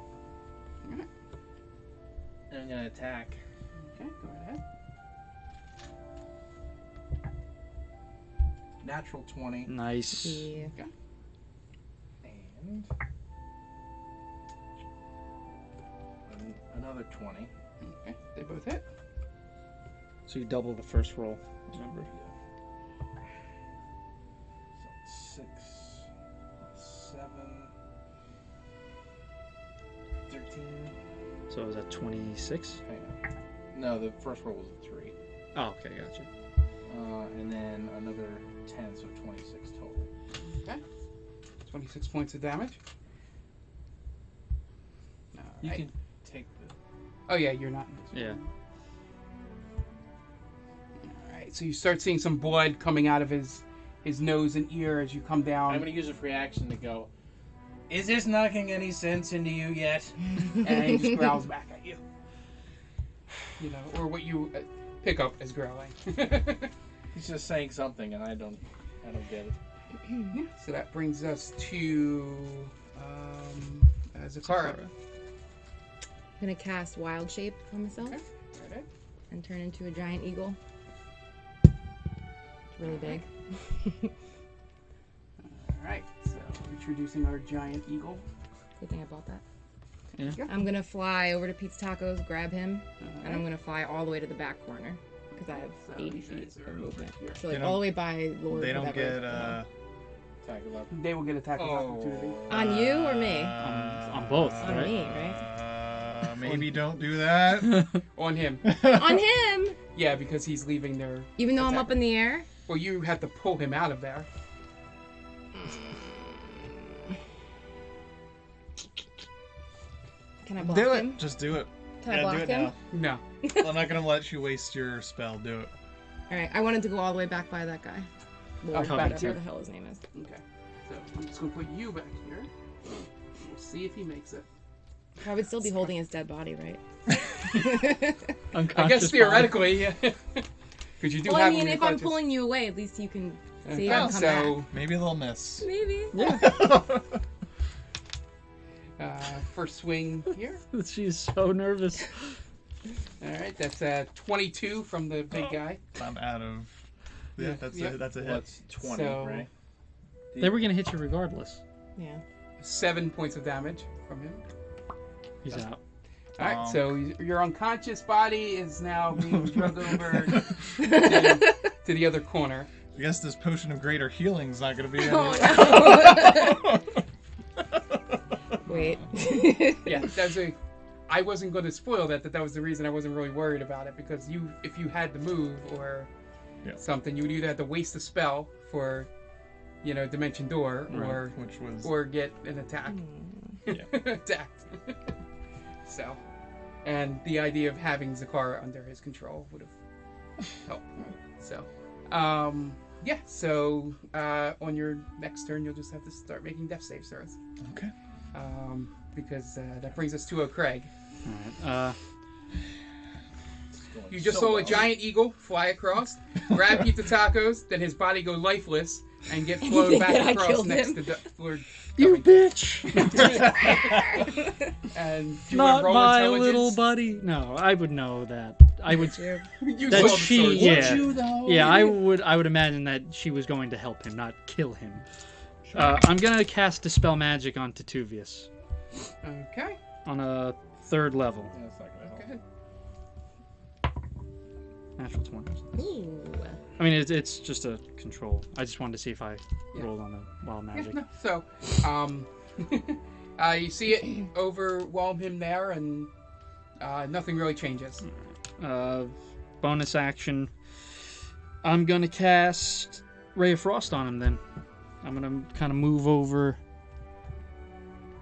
Alright. And I'm gonna attack. Okay, go ahead. Natural 20. Nice. Yeah. And another 20. Okay, they both hit. So you double the first roll, remember? So 6, 7, 13. So is that 26? Hang on. No, the first roll was a 3. Oh, okay, gotcha. And then another 10, so 26 total. Okay. 26 points of damage. You Alright. can take the. Oh yeah, you're not in this Yeah. one. Alright, so you start seeing some blood coming out of his nose and ear as you come down. I'm gonna use a free action to go. Is this knocking any sense into you yet? And he just growls back at you. You know, or what you pick up as growling. He's just saying something, and I don't get it. Yeah, so that brings us to Zekarra. I'm gonna cast Wild Shape on myself Okay. Right. and turn into a giant eagle. It's really big. Alright, so introducing our giant eagle. Good thing I bought that. Yeah. I'm gonna fly over to Pizzatacos, grab him, and I'm gonna fly all the way to the back corner because I have 80 feet of movement. So like They all the don't- way by Lord. They don't whatever. get Tag 11. They will get attack of opportunity. On you or me? On both, On right? me, right? Maybe don't do that. On him. On him! Yeah, because he's leaving their... Even though I'm attack. up in the air? Well, you have to pull him out of there. Can I block Do him? it. Just do it. Can I Yeah, block do it him? now. No. I'm not gonna let you waste your spell. Do it. Alright, I wanted to go all the way back by that guy. Lord, back whatever to- the hell his name is. Okay. So I'm just going to put you back here. We'll see if he makes it. I would still be holding his dead body, right? I guess theoretically, yeah. Because you do Well, have I him mean, in if your I'm clutches. pulling you away, at least you can save Okay, and come so Maybe they'll miss. back. Maybe. first swing here. She's so nervous. All right, that's 22 from the big guy. I'm out of. Yeah, Yeah, that's yeah. a hit. What's 20, So- right? They were gonna hit you regardless. Yeah. 7 points of damage from him. He's out. All right, Um, so your unconscious body is now being drugged over to the other corner. I guess this potion of greater healing is not gonna be. Oh, Wait. Yeah, that's a. I wasn't going to spoil that. That was the reason I wasn't really worried about it, because if you had to move or Yeah. something, you would either have to waste a spell for, Dimension Door, Right, which was. or get an attack. Attacked. So, and the idea of having Zekarra under his control would have helped. So, yeah. So on your next turn, you'll just have to start making death save throws. Okay. Because that brings us to Craig. Alright. You just saw a giant eagle fly across, grab Pizzatacos, then his body go lifeless, and get flown think back that I across killed next him? to Lord. You bitch! And do you Not roll my intelligence? little buddy. No, I would know that. I would. You That saw the she- sword. yeah. You though? Yeah, I would imagine that she was going to help him, not kill him. I'm gonna cast Dispel Magic on Tituvius Okay. on a 3rd level. That's not gonna help. Go ahead. Natural 20. Ooh. I mean, it's just a control. I just wanted to see if I Yeah. rolled on the wild Yeah, magic. no. So, you see it overwhelm him there, and nothing really changes. Bonus action. I'm gonna cast Ray of Frost on him then. I'm gonna kind of move over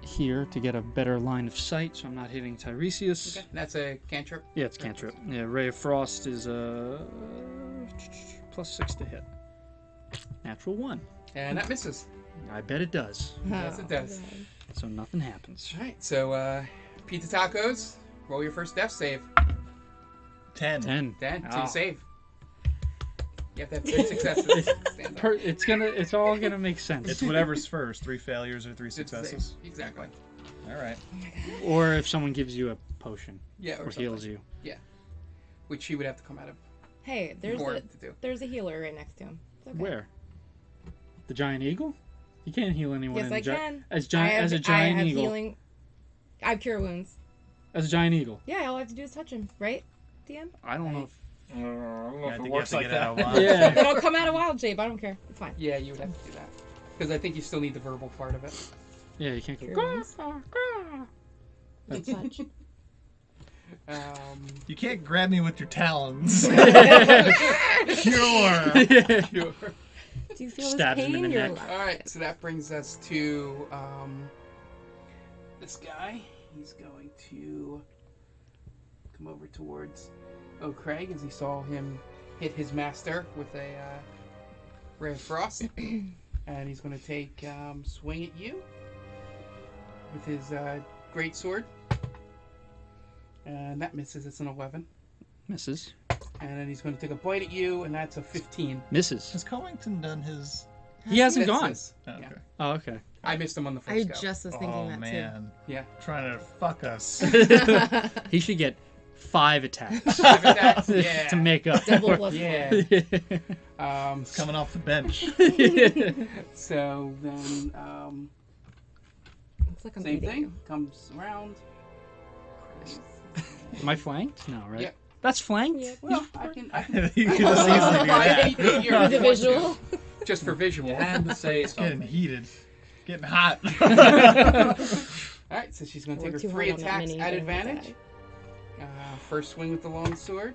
here to get a better line of sight, so I'm not hitting Tiresias. Okay. That's a cantrip. Yeah, it's cantrip. Yeah, Ray of Frost is +6 to hit. Natural 1. And that misses. I bet it does. Yes, it does. So nothing happens. All right. So, Pizzatacos, roll your first death save. 10. 10. Then Ah. to save. You have to have 3 successes. Stand up. It's all gonna make sense. It's whatever's first. 3 failures or 3 It's a save. successes. Exactly. All right. Or if someone gives you a potion Yeah, or or heals something. you. Which he would have to come out of Hey, there's more a to do. healer right next to him. It's okay. Where? The giant eagle? You can't heal anyone Yes, in I the can. as I a have giant eagle. healing. I have cure wounds. As a giant eagle. Yeah, all I have to do is touch him, right, DM? I don't know. I don't know Yeah, I if think it you works have like to get it out that. of line. Yeah. Then I'll come out of wild shape. I don't care. It's fine. Yeah, you would have to do that. Because I think you still need the verbal part of it. Yeah, you can't go. Cure wounds. That's- Touch. You can't grab me with your talons. Cure. Sure. Do you feel Stabs this him pain? in the You're neck. alive. Alright, so that brings us to this guy. He's going to come over towards Craig as he saw him hit his master with a Ray of Frost. And he's going to take swing at you with his great sword. And that misses. It's an 11. Misses. And then he's going to take a bite at you, and that's a 15. Misses. Has Collington done his? He hasn't gone. Misses. Oh, Yeah. okay. Oh, okay. I missed him on the first I go. just was thinking Oh that man. Yeah. Trying to fuck us. too. He should get 5 attacks 5 attacks? Yeah. to make up. Double for- plus Yeah. It's coming off the bench. So then, It's like I'm Same beating thing. you. Comes around. Am I flanked? No, right? Yeah. That's flanked? Yeah. Well, I can You can just easily do that. anything here if you want to. Individual. Just for visual. You had to say It's getting something. heated. Getting hot. Alright, so she's going to take her Worked too 3 hard on that attacks mini, at but advantage. First swing with the long sword.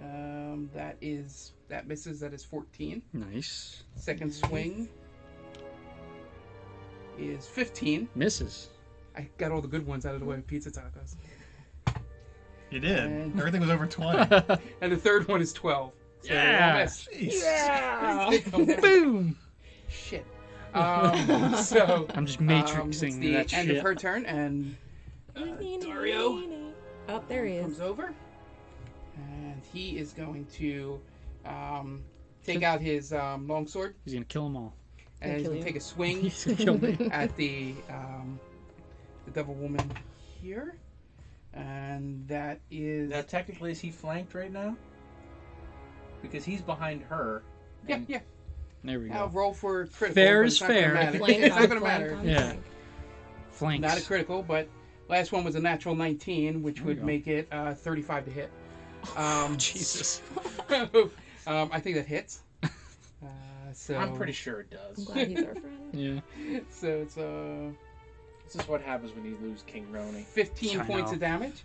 That misses. That is 14. Nice. Second swing is 15. Misses. I got all the good ones out of the way with Pizzatacos. You did. And- Everything was over 20. And the third one is 12. So they all Yeah. miss. Jeez. Yeah. Boom! Shit. So I'm just it's matrixing the that end shit. of her turn, and Dario Oh, there he is. comes over, and he is going to take out his longsword, He's gonna kill them all. and he's kill going to you. take a swing He's gonna kill me. at the devil woman here, and that is Now, technically, is he flanked right now? Because he's behind her. yeah, and- yeah. There we I'll go. roll for critical. Fair but is it's not gonna fair. matter. Flank It's not on going to flank matter. on Yeah. flank. Flanks. Not a critical, but last one was a natural 19, which There we would go. make it 35 to hit. Jesus. I think that hits. So I'm pretty sure it I'm does. glad he's our friend. Yeah. So it's This is what happens when you lose King Roni. 15 I points know. of damage.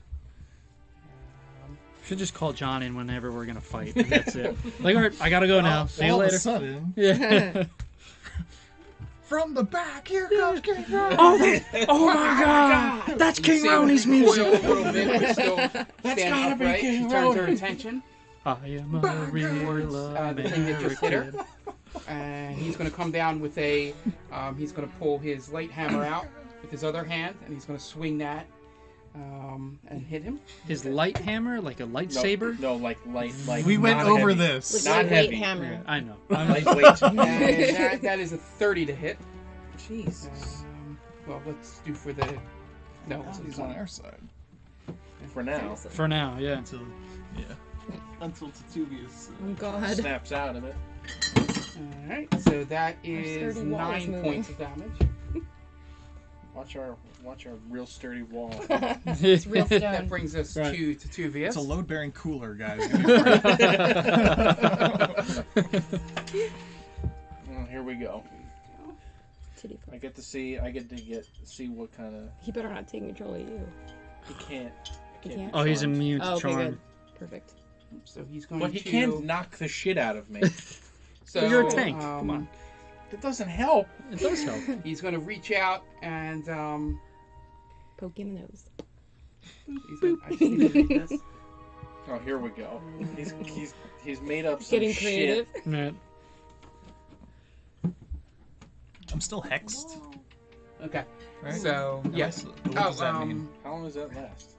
Should just call John in whenever we're gonna fight. And that's it. Like, all right, I gotta go now. See you All of a later. sudden, Yeah. from the back, here comes King Ron. Oh my God! That's You King see her Roni's recoil music. a little bit, but still stand gotta be upright. King She turns her Roni. attention, I am a real the thing that just hit her. American. and he's going to come down with a. He's going to pull his light hammer out with his other hand, and he's going to swing that and hit him. His light hammer, like a lightsaber. No, like light. We went not over heavy. this. With Not lightweight heavy. hammer. Yeah, I know. Lightweight. And that is a 30 to hit. Jesus. Well, let's do for the. No, He's on our side. For now. For now, yeah. Until, yeah. Until Titubius Oh God. snaps out of it. Alright, so that is sturdy wall is 9 moving. points of damage. Watch our real sturdy wall. It's real That stone. brings us Right. to Titubius. It's a load-bearing cooler, guys. Well, here we go. Titty fuck. I get to see what kind of He better not take control of you. he can't. He can't? Oh, he's charmed. immune to Oh, okay, charm. good. Perfect. So he's going But he to. can't knock the shit out of me. So, You're a tank. Come on. That doesn't help. It does help. He's going to reach out and. Poke you in the nose. I just need to read this. Oh, here we go. He's made up some Getting shit. creative. Yeah. I'm still hexed, Okay. right? So, Am I yes. still- what does that mean? How long does that last?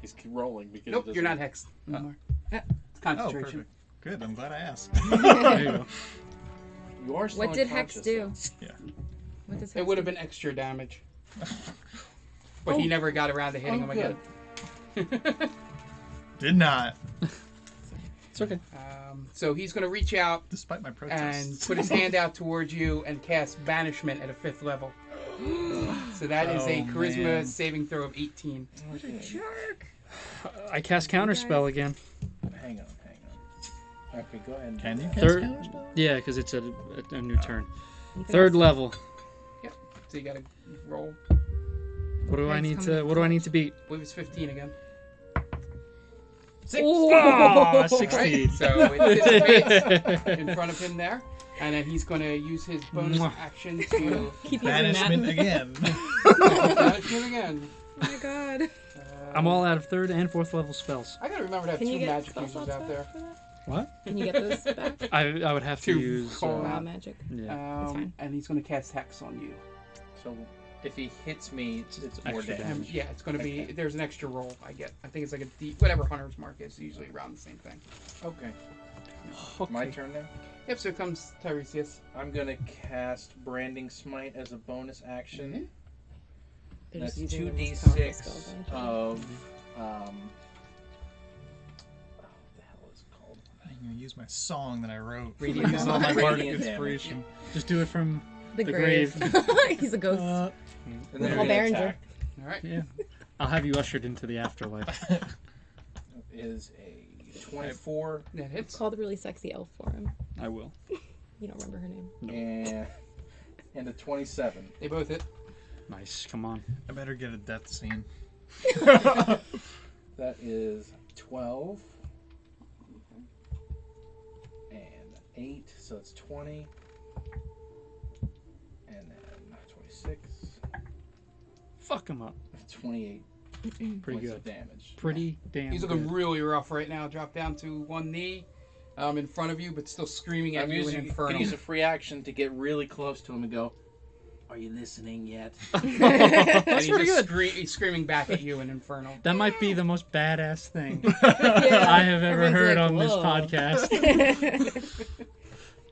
He's keep rolling because Nope, it you're not doesn't- hexed anymore. Ah. It's Oh, concentration. perfect. Good. I'm glad I asked. There you go. You are still What did Hex unconscious, do? Yeah. What does Hex It would have do? been extra damage. But he never got around to hitting him good. again. Did not, It's okay. So he's going to reach out despite my and protests. put his hand out towards you and cast Banishment at a 5th level. So that is a Oh, charisma man. saving throw of 18. I cast counterspell again. Hang on. Okay, go ahead. Can you cast Third- counterspell? Yeah, because it's a new turn. You can Third also- level. So you got to roll. What do I Hex need coming to? in What do I clutch. need to beat? I believe it's 15 again. Oh, 16. Alright, so it dissipates in front of him there. And then he's going to use his bonus Mwah. action to Keep using Banishment that. again. banish him again. Oh my God. I'm all out of third and fourth level spells. I gotta remember to have Can you two get magic spell users slots out back there. for that? What? Can you get those back? I would have to Two use. call Raw out. magic. Yeah. That's fine. And he's going to cast Hex on you. So if he hits me, it's more Extra damage. damage. Yeah, it's going to be. Okay. There's an extra roll I get. I think it's like a D, whatever Hunter's Mark is. Usually around the same thing. Okay. Okay. My turn now. Yep. So comes Tiresias. I'm gonna cast Branding Smite as a bonus action. They're That's just using the most powerful 2d6 spells, aren't they? of what the hell is it called? I'm gonna use my song that I wrote. Radiant Using all my damage. bardic Radiant damage. inspiration. Just do it from The the grave. grave. He's a ghost. And then Paul you're gonna Berenger. attack. All right. Yeah. I'll have you ushered into the afterlife. Is a 24 That hits. Call the really sexy elf for him. I will. You don't remember her name. and a 27. They both hit. Nice. Come on. I better get a death scene. That is 12. And 8, so it's 20. And then 26. Fuck him up. 28 Pretty points good. of damage. Pretty damn He's good. looking really rough right now. Dropped down to one knee in front of you, but still screaming at I'm you in using, Infernal. can use a free action to get really close to him and go, "Are you listening yet?" And That's he's pretty just good. he's screaming back at you in Infernal. That might be the most badass thing Yeah. I have ever Everyone's heard like, on this "Whoa." podcast.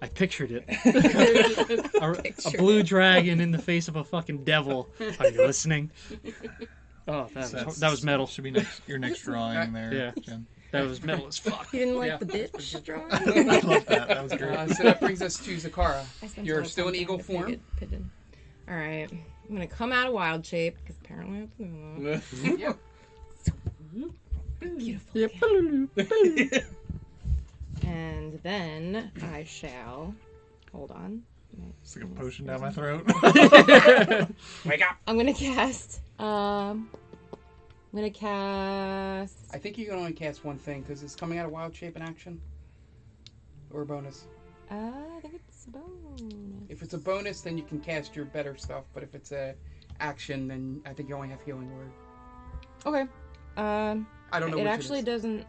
I pictured it. A blue dragon in the face of a fucking devil. Are you listening? Oh, that was metal. Should be your next drawing there. Yeah. Jen. That was metal as fuck. You didn't like Yeah. the bitch drawing? I love that. That was great. So that brings us to Zekarra. I spent a You're lot of still time in eagle trying to form. pick it, pigeon. All right, I'm gonna come out of wild shape because apparently I have to do that. Yep. Beautiful. Yep. again. And then I shall. Hold on. It's like a potion down my throat. Wake up! I'm gonna cast. I'm gonna cast. I think you can only cast one thing because it's coming out of wild shape in action. Or a bonus. I think it's a bonus. If it's a bonus, then you can cast your better stuff. But if it's a action, then I think you only have healing word. Okay. I don't know. It which actually is. doesn't.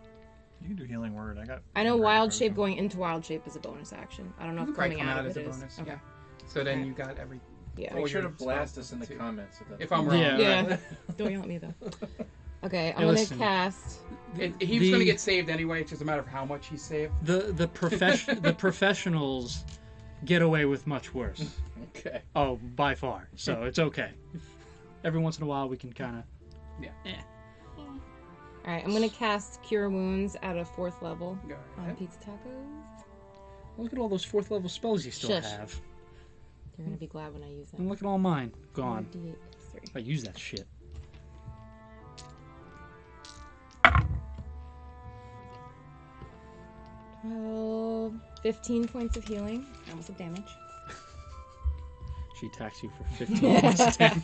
You can do healing word. I know Great wild potion. shape going into wild shape is a bonus action. I don't know You if can probably coming come out of as it a is. bonus. Okay. Yeah. So then Okay. you got every. Yeah. Or Make sure to your blast spell us in the too. comments. If I'm wrong. Yeah. Yeah. Don't yell at me though. Okay, I'm gonna listen. cast. He was going to get saved anyway. It's just a matter of how much he's saved. The professionals get away with much worse. Okay. Oh, by far. So it's okay. Every once in a while, we can kind of. All right, I'm gonna cast Cure Wounds at a 4th level Go on ahead. Pizzatacos. Look at all those 4th level spells you still Shush. have. You're gonna be glad when I use And them. look at all mine. Gone. 4d8 plus 3. I use that shit. Well, 15 points of healing, almost of damage. She attacks you for 15 points of damage.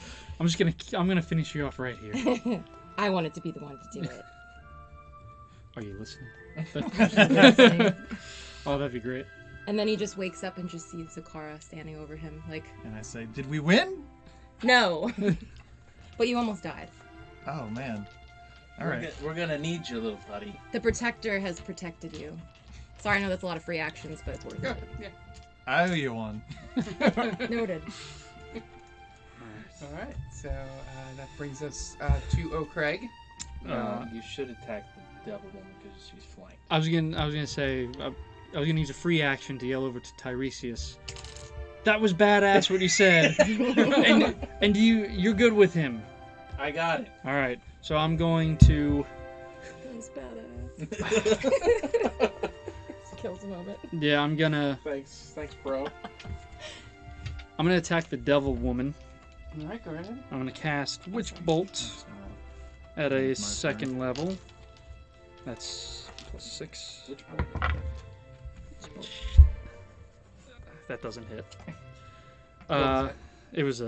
I'm gonna finish you off right here. I wanted to be the one to do it. Are you listening? Listening. Oh, that'd be great. And then he just wakes up and just sees Zekarra standing over him, like, And I say, did we win? no. But you almost died. Oh, man. All right. We're gonna need you, little buddy. The protector has protected you. Sorry, I know that's a lot of free actions, but it's worth Yeah. it. Yeah. I owe you one. Noted. All right. So that brings us to O'Craig. You should attack the devil woman because she's flanked. I was gonna say I was gonna use a free action to yell over to Tiresias. That was badass what you said. and you're good with him. I got it. All right. So I'm going to. That was badass. Kills a moment. Yeah, I'm gonna Thanks, bro. attack the devil woman. All right. Go ahead. I'm gonna cast Witch Bolt at a 2nd level. That's +6. Which one? That doesn't hit. What was it? It was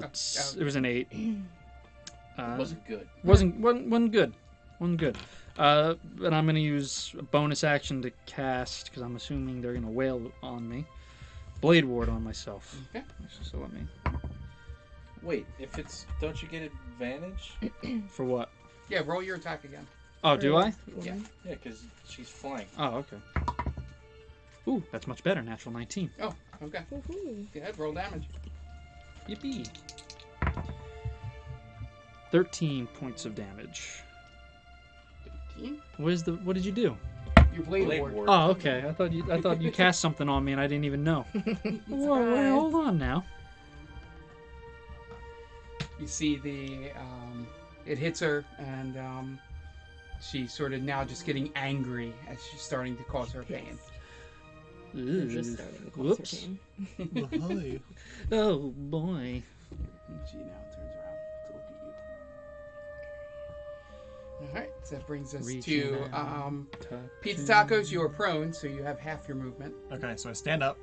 it was an 8. Wasn't good. Wasn't good. Wasn't good. And I'm gonna use a bonus action to cast because I'm assuming they're gonna wail on me. Blade Ward on myself. Okay. So let me. Wait, if it's don't you get advantage? For what? Yeah. Roll your attack again. Oh, do I? Yeah. Yeah, because she's flanked. Oh, okay. Ooh, that's much better. Natural 19. Oh. Okay. Woohoo. Go ahead. Roll damage. Yippee. 13 points of damage. 18. What did you do? Your blade Blade ward. ward. Oh, okay. I thought you cast something on me and I didn't even know. Whoa, hold on now. You see it hits her, and she's sort of now just getting angry as she's starting to cause her pain. You're just starting to cause her Whoops. pain. Hi. Oh boy. And she now turns around. All right, so that brings us Reaching to out, Pizzatacos. You are prone, so you have half your movement. Okay, so I stand up.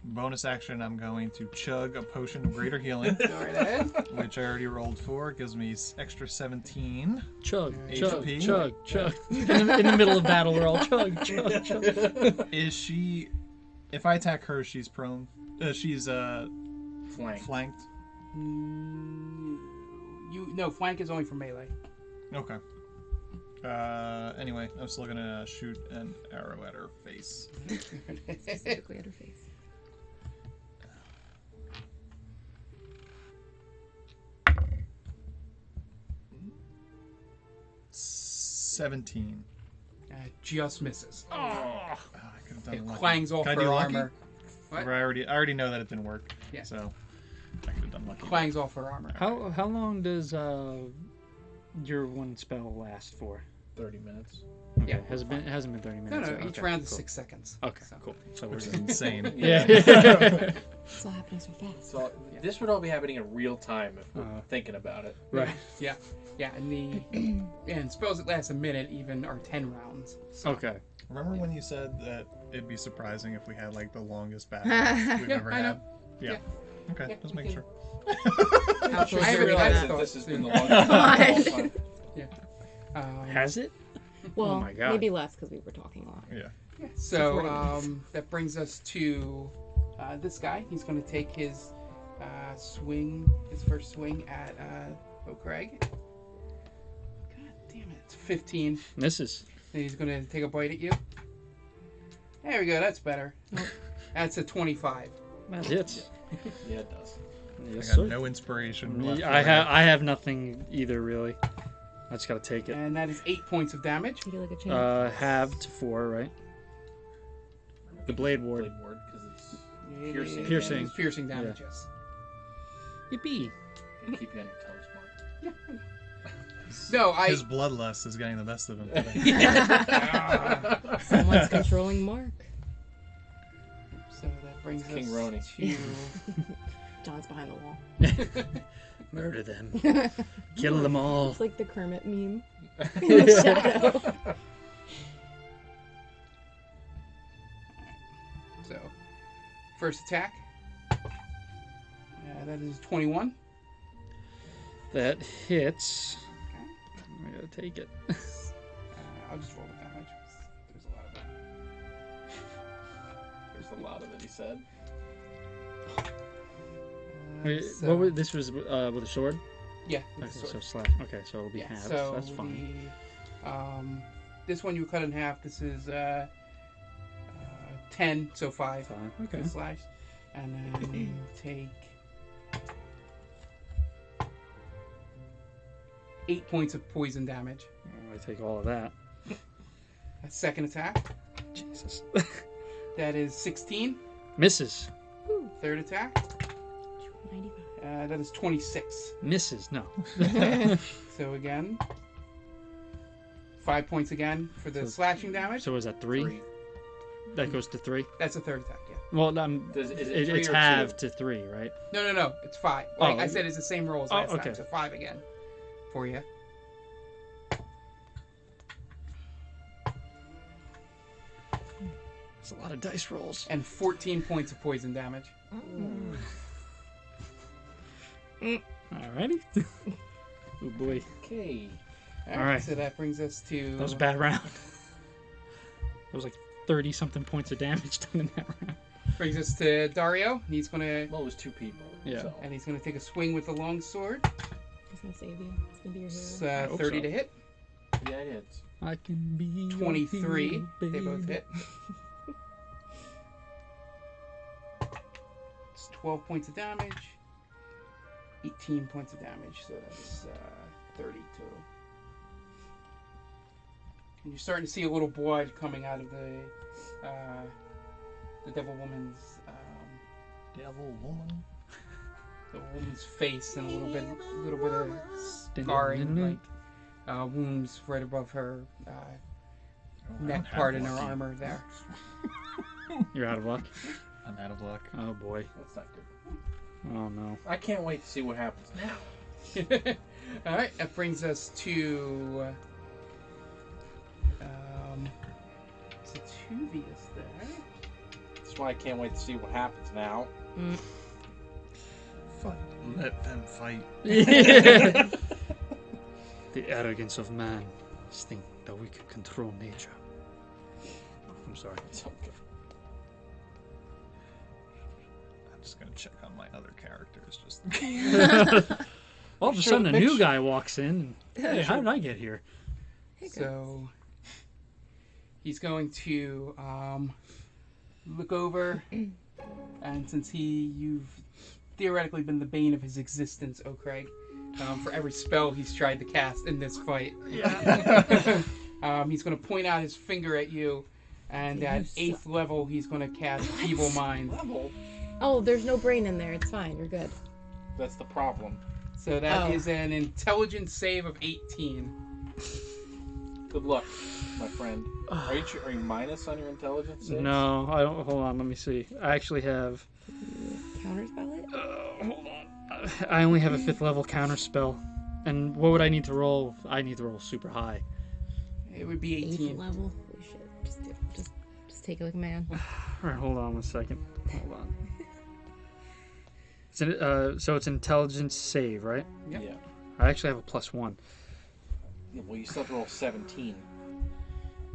Bonus action, I'm going to chug a potion of greater healing, Go right ahead. which I already rolled for. It gives me extra 17. Chug, HP. chug, chug. In the middle of battle, we're all chug, chug, chug. Is she... If I attack her, she's prone. She's Flank. flanked. No, flank is only for melee. Okay. Anyway, I'm still gonna shoot an arrow at her face. Specifically at her face. 17. Just misses. Oh, I could have done It lucky. clangs off Can I her do lucky? armor. What? I already know that it didn't work. Yeah. So I could have done lucky. Clangs off her armor. How long does your one spell last for? 30 minutes. Okay. Yeah. It hasn't been 30 No, minutes. no, yet. each Okay, round is cool. 6 seconds. Okay, So. cool. So Which is we're insane. yeah. It's all happening so fast. So this would all be happening in real time if we're thinking about it. Right. Yeah, and spells that last a minute even are 10 rounds. So. Okay. Remember when you said that it'd be surprising if we had like the longest battle we've Yeah, ever I know. had? Yeah. Okay, Yeah, just we making can- sure. How close I are haven't we to realized that? that. This has been the Yeah. longest battle of all time. Has it? Well, Oh my God. maybe less because we were talking a lot. Yeah. So 40 minutes. that brings us to this guy. He's going to take his first swing at O'Craig. God damn it! It's 15. Misses. And he's going to take a bite at you. There we go. That's better. That's a 25. That hits. Yeah, it does. Yes, I got sir. no inspiration left. I have nothing either really. I just gotta take it. And that is 8 points of damage. You get like a chain. Halved to 4, right? The blade ward. Blade ward, because it's piercing. Piercing. It's piercing damage, yes. Yippee. Gonna keep you on your toes, Mark. No, His bloodlust is getting the best of him today. Someone's controlling Mark. So that brings King us Roni. to... John's behind the wall. Murder them. Kill them all. It's like the Kermit meme. In the shadow. So, first attack. That is 21. That hits. I gotta take it. I'll just roll the damage. There's a lot of that. There's a lot of it, he said. Wait, So- what was, this was with a sword? Yeah, with Okay, the sword. so slash. Okay, so it'll be Yeah, halves. so That's fine. this one you cut in half. This is 10, so 5 Fine. for Okay. the slash. And then you take 8 points of poison damage. I take all of that. A second attack. Jesus. That is 16. Misses. Third attack. 95. That is 26. Misses. No. So again, 5 points again for the So- slashing damage. So is that 3? That goes to 3. That's a third attack. Yeah. Well, Is it 3 it's or halved 2? to 3, right? No. It's 5. Oh, Like I said, it's the same roll as last okay. time. So 5 again for you. It's a lot of dice rolls. And 14 points of poison damage. Alrighty. Oh boy. Okay. All right. So that brings us to. That was a bad round. That was like 30 something points of damage done in that round. Brings us to Dario. And he's gonna Well, it was 2 people. Yeah. So. and he's gonna take a swing with the long sword. He's gonna save you. It's gonna be your It's hero. I hope 30 so. to hit. Yeah, it is. I can be your 23. hero, They both baby. hit. It's 12 points of damage. 18 points of damage. So that's 30 total. And you're starting to see a little blood coming out of the devil woman's Devil woman. the woman's face, and a little bit of scarring, like wounds right above her neck part in her armor there. You're out of luck. I'm out of luck. Oh boy. That's not good. Oh no. I can't wait to see what happens now. All right, that brings us to it's a 2Vs there. That's why I can't wait to see what happens now. Fuck. Let them fight. The arrogance of man is think that we can control nature. I'm sorry. It's okay. I'm just gonna check on my other characters. Just. All of a sudden, a new guy walks in. And, hey, how did I get here? So he's going to look over, and since you've theoretically been the bane of his existence, O'Craig, for every spell he's tried to cast in this fight, he's going to point out his finger at you, and at 8th level, he's going to cast Feeble Mind. Oh, there's no brain in there. It's fine. You're good. That's the problem. So that is an intelligence save of 18. Good luck, my friend. Are you minus on your intelligence saves? No, I don't. Hold on, let me see. I actually have. Counterspell it? Hold on. I only have a 5th level counter spell. And what would I need to roll? I need to roll super high. It would be 8th 18. level? Holy shit. Just take it like a man. Alright, hold on 1 second. Hold on. So it's intelligence save, right? Yep. Yeah. I actually have a +1. Yeah. Well, you still have to roll 17.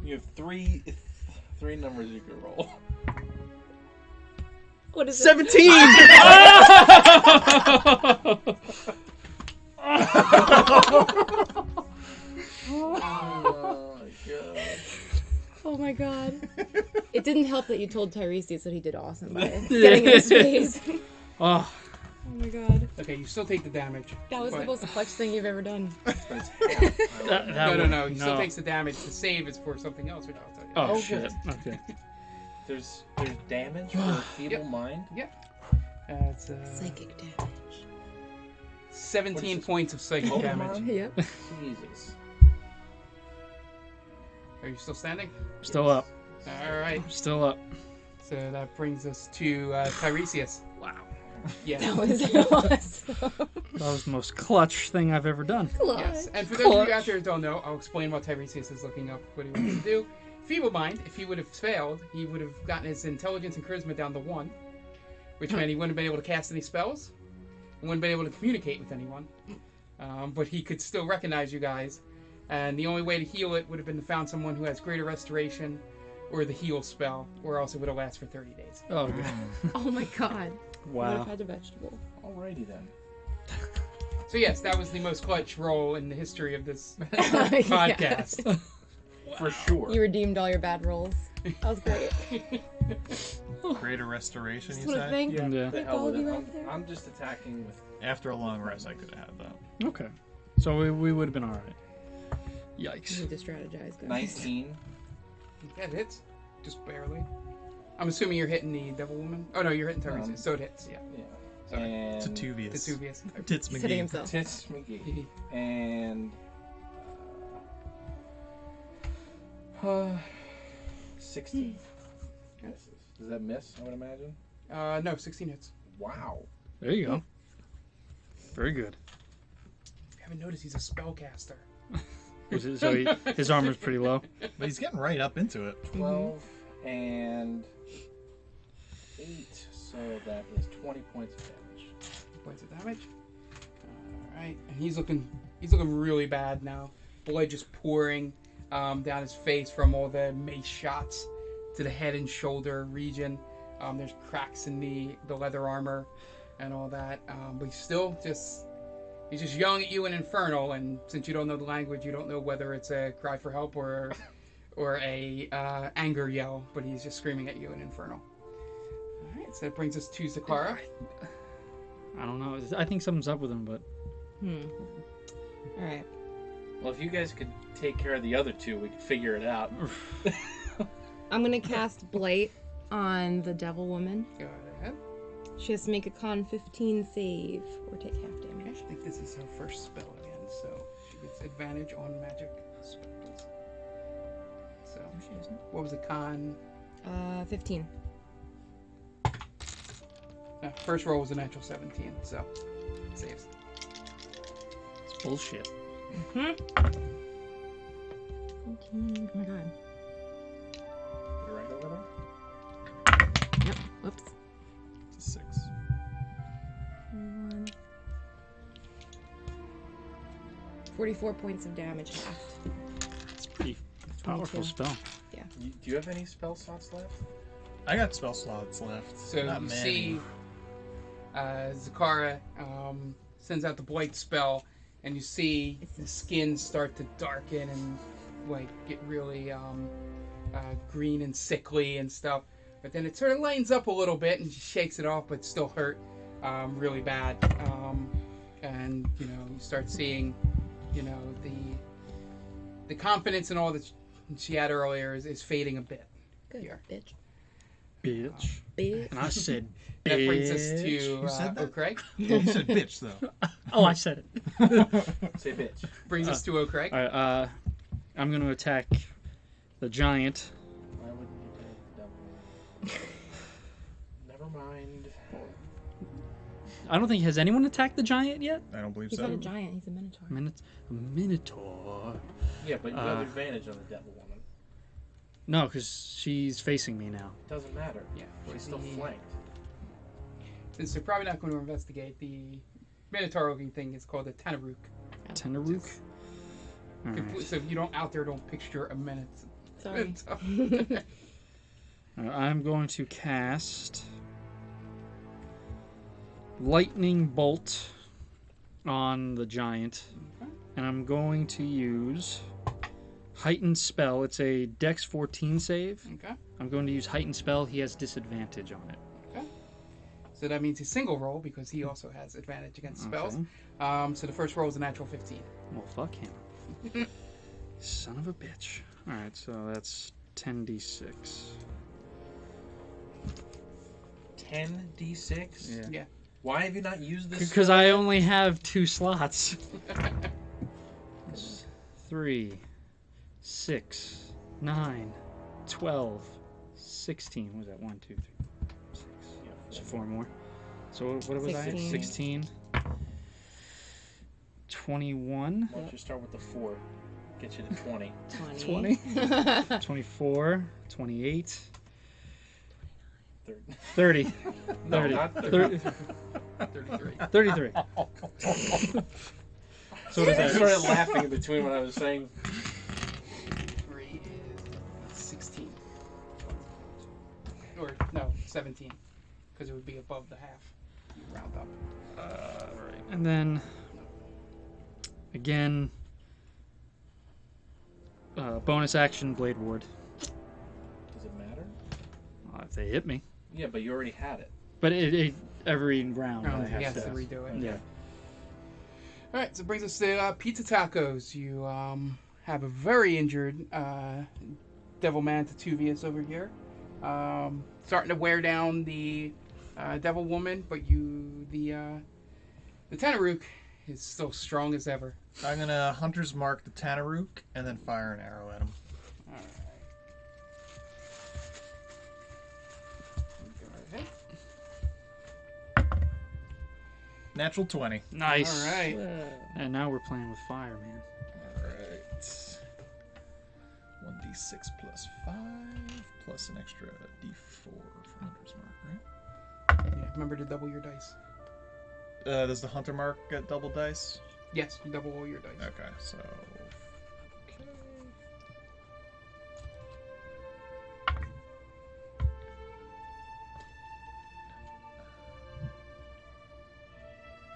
You have three numbers you can roll. What is it? 17! Oh my god. It didn't help that you told Tiresias that he did awesome by getting in his face. Oh, Oh my god. Okay, you still take the damage. That was the but- most clutch thing you've ever done. But it's half. No. He still takes the damage. The save is for something else, which I'll tell you. Oh, Oh, shit. Okay. There's damage for a feeble mind. It's Psychic damage. 17 points of psychic Oh, damage. my. Yep. Jesus. Are you still standing? Still up. All right. Still up. So that brings us to Tiresias. Wow. Yes. That was awesome. That was the most clutch thing I've ever done. Yes. And for those of you out there who don't know, I'll explain what Tiresias is looking up, what he wants to do. Feeble Mind, if he would have failed, he would have gotten his intelligence and charisma down to 1, which meant he wouldn't have been able to cast any spells, and wouldn't have been able to communicate with anyone. But he could still recognize you guys, and the only way to heal it would have been to find someone who has greater restoration, or the heal spell, or else it would have lasted for 30 days. Oh, good. Oh my god. I would Wow. have had a vegetable. Alrighty then. So yes, that was the most clutch roll in the history of this podcast. For sure. You redeemed all your bad rolls. That was great. Greater restoration, Just you want to say? thank Yeah. The thank hell all of with you it. out there. I'm just attacking with. After a long rest, I could have had that. Okay. So we would have been alright. You Yikes. need to strategize, guys. 19. That hits. Just barely. I'm assuming you're hitting the Devil Woman. Oh no, you're hitting Tiresias, so it hits. Yeah. Yeah. Sorry. And It's a 2v. The 2Vs. Tits He's hitting McGee. himself. Tits McGee. And 16. Misses. Does that miss? I would imagine. No, 16 hits. Wow. There you go. Very good. If you haven't noticed, he's a spellcaster. So his armor's pretty low. But he's getting right up into it. 12 and 8. So that is 20 points of damage. Points of damage. All right, and he's looking really bad now. Blood just pouring down his face from all the mace shots to the head and shoulder region. There's cracks in the leather armor and all that. But he's just yelling at you in Infernal, and since you don't know the language, you don't know whether it's a cry for help or a anger yell. But he's just screaming at you in Infernal. All right, so that brings us to Zekarra. I don't know. I think something's up with him, but Alright. Well, if you guys could take care of the other two, we could figure it out. I'm gonna cast Blight on the Devil Woman. Go ahead. She has to make a con 15 save or take half Okay, damage. I think this is her first spell again, so she gets advantage on magic spells. So, what was the con? 15. First roll was a natural 17, so saves. Bullshit. Oh my god. Put it right over there. Yep. Whoops. It's a 6. 1. 44 points of damage halved. It's pretty powerful 22. spell. Do you have any spell slots left? I got spell slots left. So Not you many. see Zekarra sends out the blight spell, and you see the skin start to darken and like get really green and sickly and stuff. But then it sort of lightens up a little bit, and she shakes it off, but still hurt really bad. And you start seeing, the confidence and all that she had earlier is fading a bit. Good, Here. bitch. Bitch. Bitch. And I said, That brings us bitch. to You said that? O'Craig. You said bitch, though. Oh, I said it. Say bitch. Brings us to O'Craig. All right, I'm going to attack the giant. Why wouldn't you take double? Never mind. I don't think, has anyone attacked the giant yet? I don't believe He's so. not a giant, he's a minotaur. A minotaur. Yeah, but you have advantage on the devil woman. No, because she's facing me now. Doesn't matter. Yeah. She's still flanked. Since they're probably not going to investigate, the Minotaur-looking thing is called a Tenarook. Tenarook? All right. So if you don't out there, don't picture a minute. Sorry. I'm going to cast Lightning Bolt on the giant. Okay. And I'm going to use Heightened Spell. It's a Dex 14 save. Okay. I'm going to use Heightened Spell. He has disadvantage on it. Okay. So that means he's single roll because he also has advantage against spells. Okay. So the first roll is a natural 15. Well, fuck him. Son of a bitch. Alright, so that's 10d6. 10d6? Yeah. Why have you not used this? Because I only have 2 slots. 3, 6, 9, 12, 16. What was that? 1, 2, 3, 6. So 4 more. So what was I? 16. 16. 21. Why don't you start with the 4? Get you to 20. 20. 24. 28. 30. 30. No, 30. not 30. 33. 33. So what is I that? started laughing in between when I was saying 3 is 16. Or, no, 17. Because it would be above the half. You round up. Right. And then, again, bonus action Blade Ward. Does it matter? If they hit me. Yeah, but you already had it. But every round I have Yes, to. to redo it. Yeah. Alright, so it brings us to Pizzatacos. You have a very injured Devil Man Tituvius over here. Starting to wear down the Devil Woman, but the Tenarook is still strong as ever. I'm gonna Hunter's Mark the Tenarook and then fire an arrow at him. Alright. Go ahead. Natural 20. Nice. Alright. And now we're playing with fire, man. Alright. 1d6 plus 5 plus an extra d4 for Hunter's Mark, right? Yeah, remember to double your dice. Does the Hunter Mark get double dice? Yes, you double all your dice. Okay, so... Okay.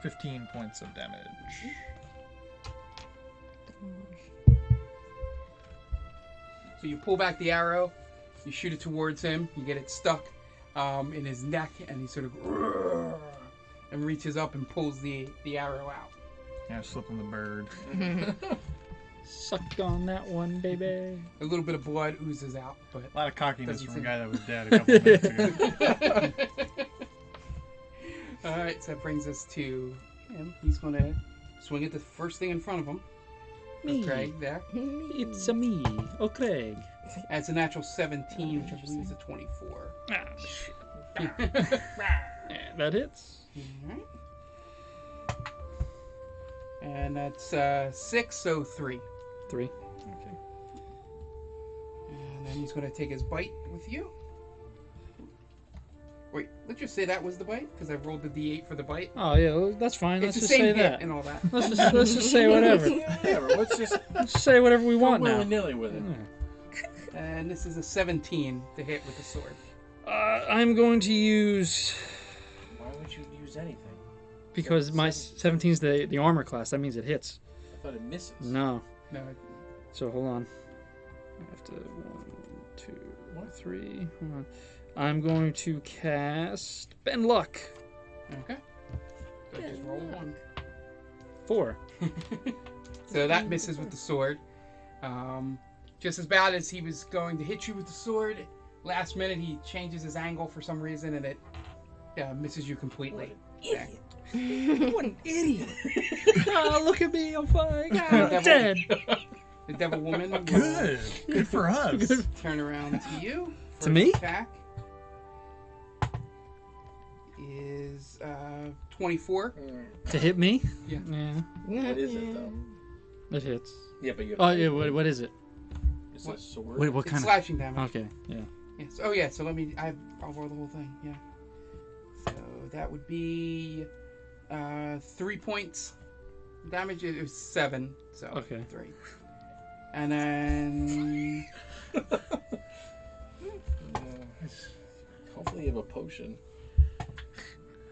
$15 points of damage. So you pull back the arrow, you shoot it towards him, you get it stuck in his neck, and he sort of and reaches up and pulls the arrow out. Yeah, slipping the bird. Suck on that one, baby. A little bit of blood oozes out, but A lot of cockiness Doesn't from a seem- guy that was dead a couple of minutes ago. Alright, so that brings us to him. He's gonna swing at the first thing in front of him. Me. Craig there. It's a me. Oh, Craig. And it's a natural 17, which I believe is a 24. Ah, shit. Yeah, that hits. Alright. And that's 6, so 3. 3. Okay. And then he's going to take his bite with you. Wait, let's just say that was the bite, because I rolled the d8 for the bite. Oh yeah, well, that's fine. It's Let's the just same say hit that. and all that. Let's just say whatever. Whatever. Let's say whatever we want Willy now. nilly with it. Yeah. And this is a 17 to hit with the sword. I'm going to use Why would you use anything? because my 17's the armor class. That means it hits. I thought it misses. No. No, So hold on. I have to 1, 2, 3. Hold on. I'm going to cast Bend Luck. okay. So just roll 1. 4. So that misses with the sword. Just as bad as he was going to hit you with the sword, last minute he changes his angle for some reason and it misses you completely. What an idiot! Oh, look at me, I'm fine. The I'm devil- dead. The devil woman will Good for us. turn around to you. To First me? Attack is 24. To hit me? Yeah. Yeah, What is it though? it hits. Yeah, but you. Oh yeah, what is it? It's What? a sword. Wait, what It's kind of? slashing damage. Okay, yeah. Yes. Oh yeah. So let me. I'll roll the whole thing. Yeah. So that would be 3 points damage. It was 7. So Okay. 3. And then Hopefully you have a potion.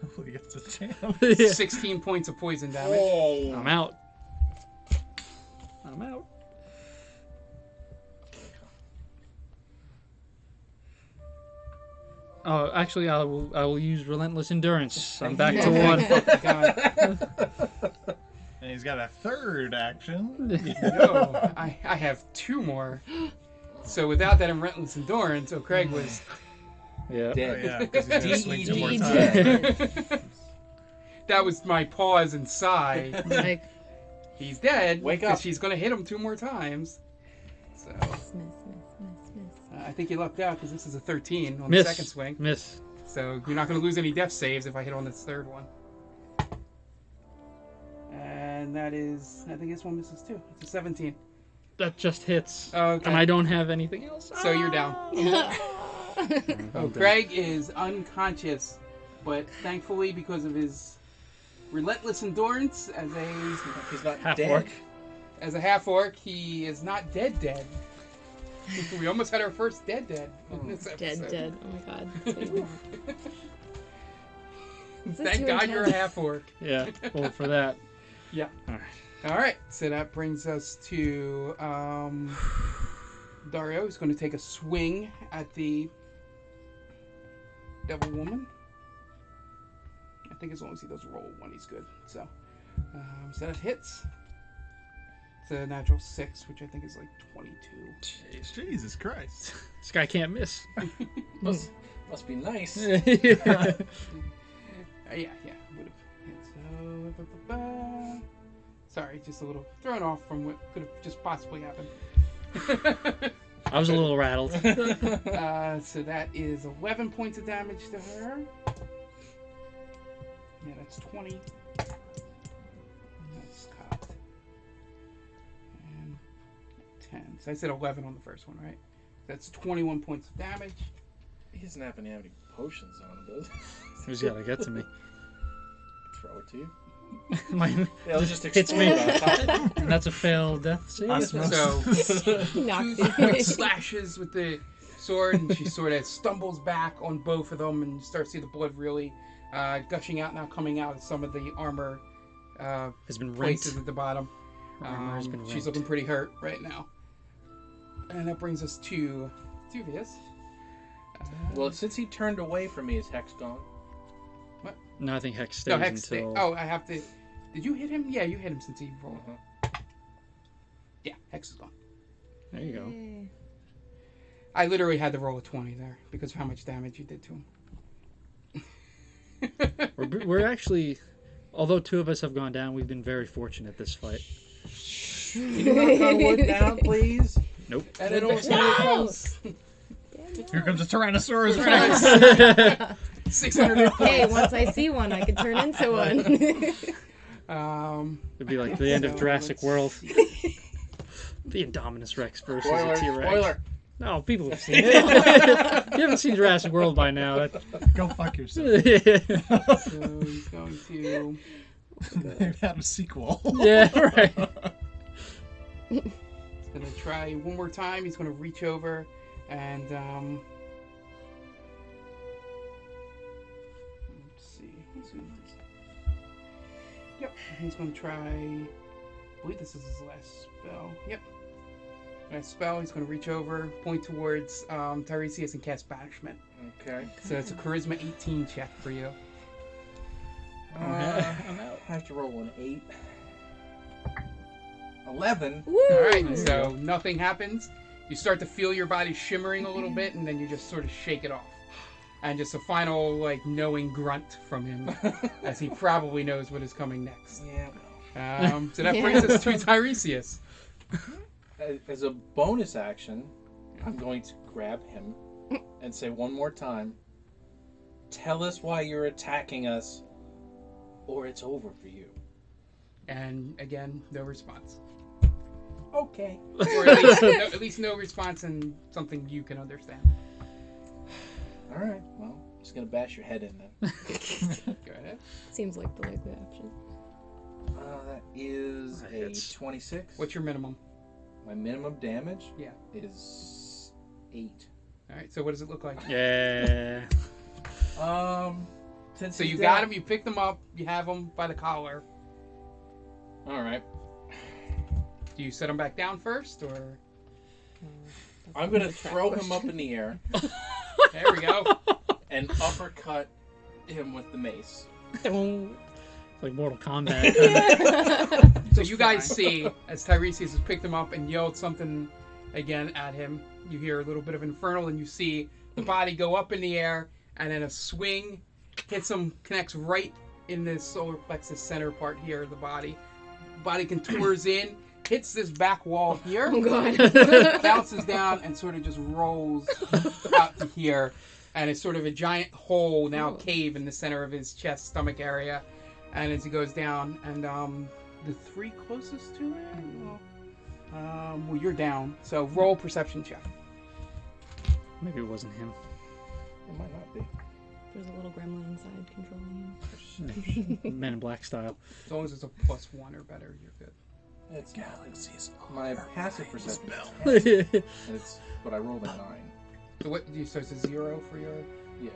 Hopefully he gets a chance. 16 points of poison damage. Oh. I'm out. I'm out. Oh, actually, I will use Relentless Endurance. I'm back to 1. Oh, God. And he's got a third action. No, I have 2 more. So without that relentless endurance, Craig was Yeah. Oh, Dead. yeah, because he's going to swing 2 more DED. times. that was my pause and sigh. Like, He's dead. Wake 'cause up. She's gonna hit him 2 more times. So I think you lucked out because this is a 13 on Miss. the second swing. Miss. So you're not gonna lose any death saves if I hit on this third one. And that is, I think this one misses too. It's a 17. That just hits. Okay. And I don't have anything else. So you're down. Oh, Craig is unconscious, but thankfully because of his relentless endurance He's not Half dead. orc. as a half orc, he is not dead. We almost had our first dead in this episode. dead. Oh my god. That's what you want. This is Thank too God you're a intense. half orc. Yeah. Well, for that. Yeah. All right. All right. So that brings us to Dario. Who's going to take a swing at the devil woman. I think as long as he doesn't roll 1, he's good. So that hits. It's a natural 6, which I think is like 22. Jesus Christ. This guy can't miss. Must be nice. Yeah, would have. So, sorry, just a little thrown off from what could have just possibly happened. I was a little rattled. So that is 11 points of damage to her. Yeah, that's 20. That's cocked. And 10. So I said 11 on the first one, right? That's 21 points of damage. He doesn't happen to have any potions on him, does he? Who's got to get to me? Throw it to you. My, Yeah, it'll just hits explode me. on top of you. And that's a failed death save. Osmosis. So Knocked two it. slashes with the sword, and she sort of stumbles back on both of them, and you start to see the blood really gushing out now, coming out of some of the armor Has been rent. places at the bottom. Armor has been She's rent. looking pretty hurt right now. And that brings us to Duvius. Well, since he turned away from me, is Hex gone? No, I think Hex stays No, Hex. until. Oh, I have to. Did you hit him? Yeah, you hit him since he rolled. Uh-huh. Yeah, Hex is gone. There you go. Yay. I literally had to roll a 20 there because of how much damage you did to him. We're actually, although 2 of us have gone down, we've been very fortunate this fight. Can you knock on wood down, please? Nope. And it almost No! comes Here comes a Tyrannosaurus Rex. 600 Hey, once I see one, I can turn into one. It'd be like the end of so Jurassic let's World. see. The Indominus Rex versus Spoiler, a T-Rex. spoiler. No, people have seen it. If you haven't seen Jurassic World by now, Go fuck yourself. that's... So he's going to. They've had a sequel. yeah, right. He's gonna try one more time. He's gonna reach over and let's see. Yep. He's gonna try. I believe this is his last spell. Yep. Last spell. He's gonna reach over, point towards Tiresias, and cast Banishment. Okay. So it's a Charisma 18 check for you. I have to roll an 8. 11. Woo! All right. So nothing happens. You start to feel your body shimmering a little bit, and then you just sort of shake it off. And just a final, like, knowing grunt from him, as he probably knows what is coming next. Yeah. So that brings us to Tiresias. As a bonus action, I'm going to grab him and say one more time, tell us why you're attacking us, or it's over for you. And again, no response. Okay. Or at least no response and something you can understand. All right. Well, I'm just going to bash your head in then. Go ahead. Seems like the likely option. That is That a hits. 26. What's your minimum? My minimum damage? Yeah. Is 8. All right, so what does it look like? Yeah. Since So he's you dead- got him, you picked him up, you have him by the collar. All right. Do you set him back down first, or? I'm going to throw him up in the air There we go. and uppercut him with the mace. It's like Mortal Kombat. So you guys see, as Tiresias has picked him up and yelled something again at him, you hear a little bit of infernal, and you see the body go up in the air, and then a swing hits him, connects right in the solar plexus center part here of the body. Body contours in, hits this back wall here, Oh god. bounces down, and sort of just rolls out to here. And it's sort of a giant hole, now cave in the center of his chest, stomach area. And as he goes down, and the 3 closest to it, well, you're down. So roll perception check. Maybe it wasn't him. It might not be. There's a little gremlin inside controlling him. Men in Black style. As long as it's a +1 or better, you're good. It's galaxies. My passive perception. But I rolled a 9. So what? So it's a 0 for your Yeah.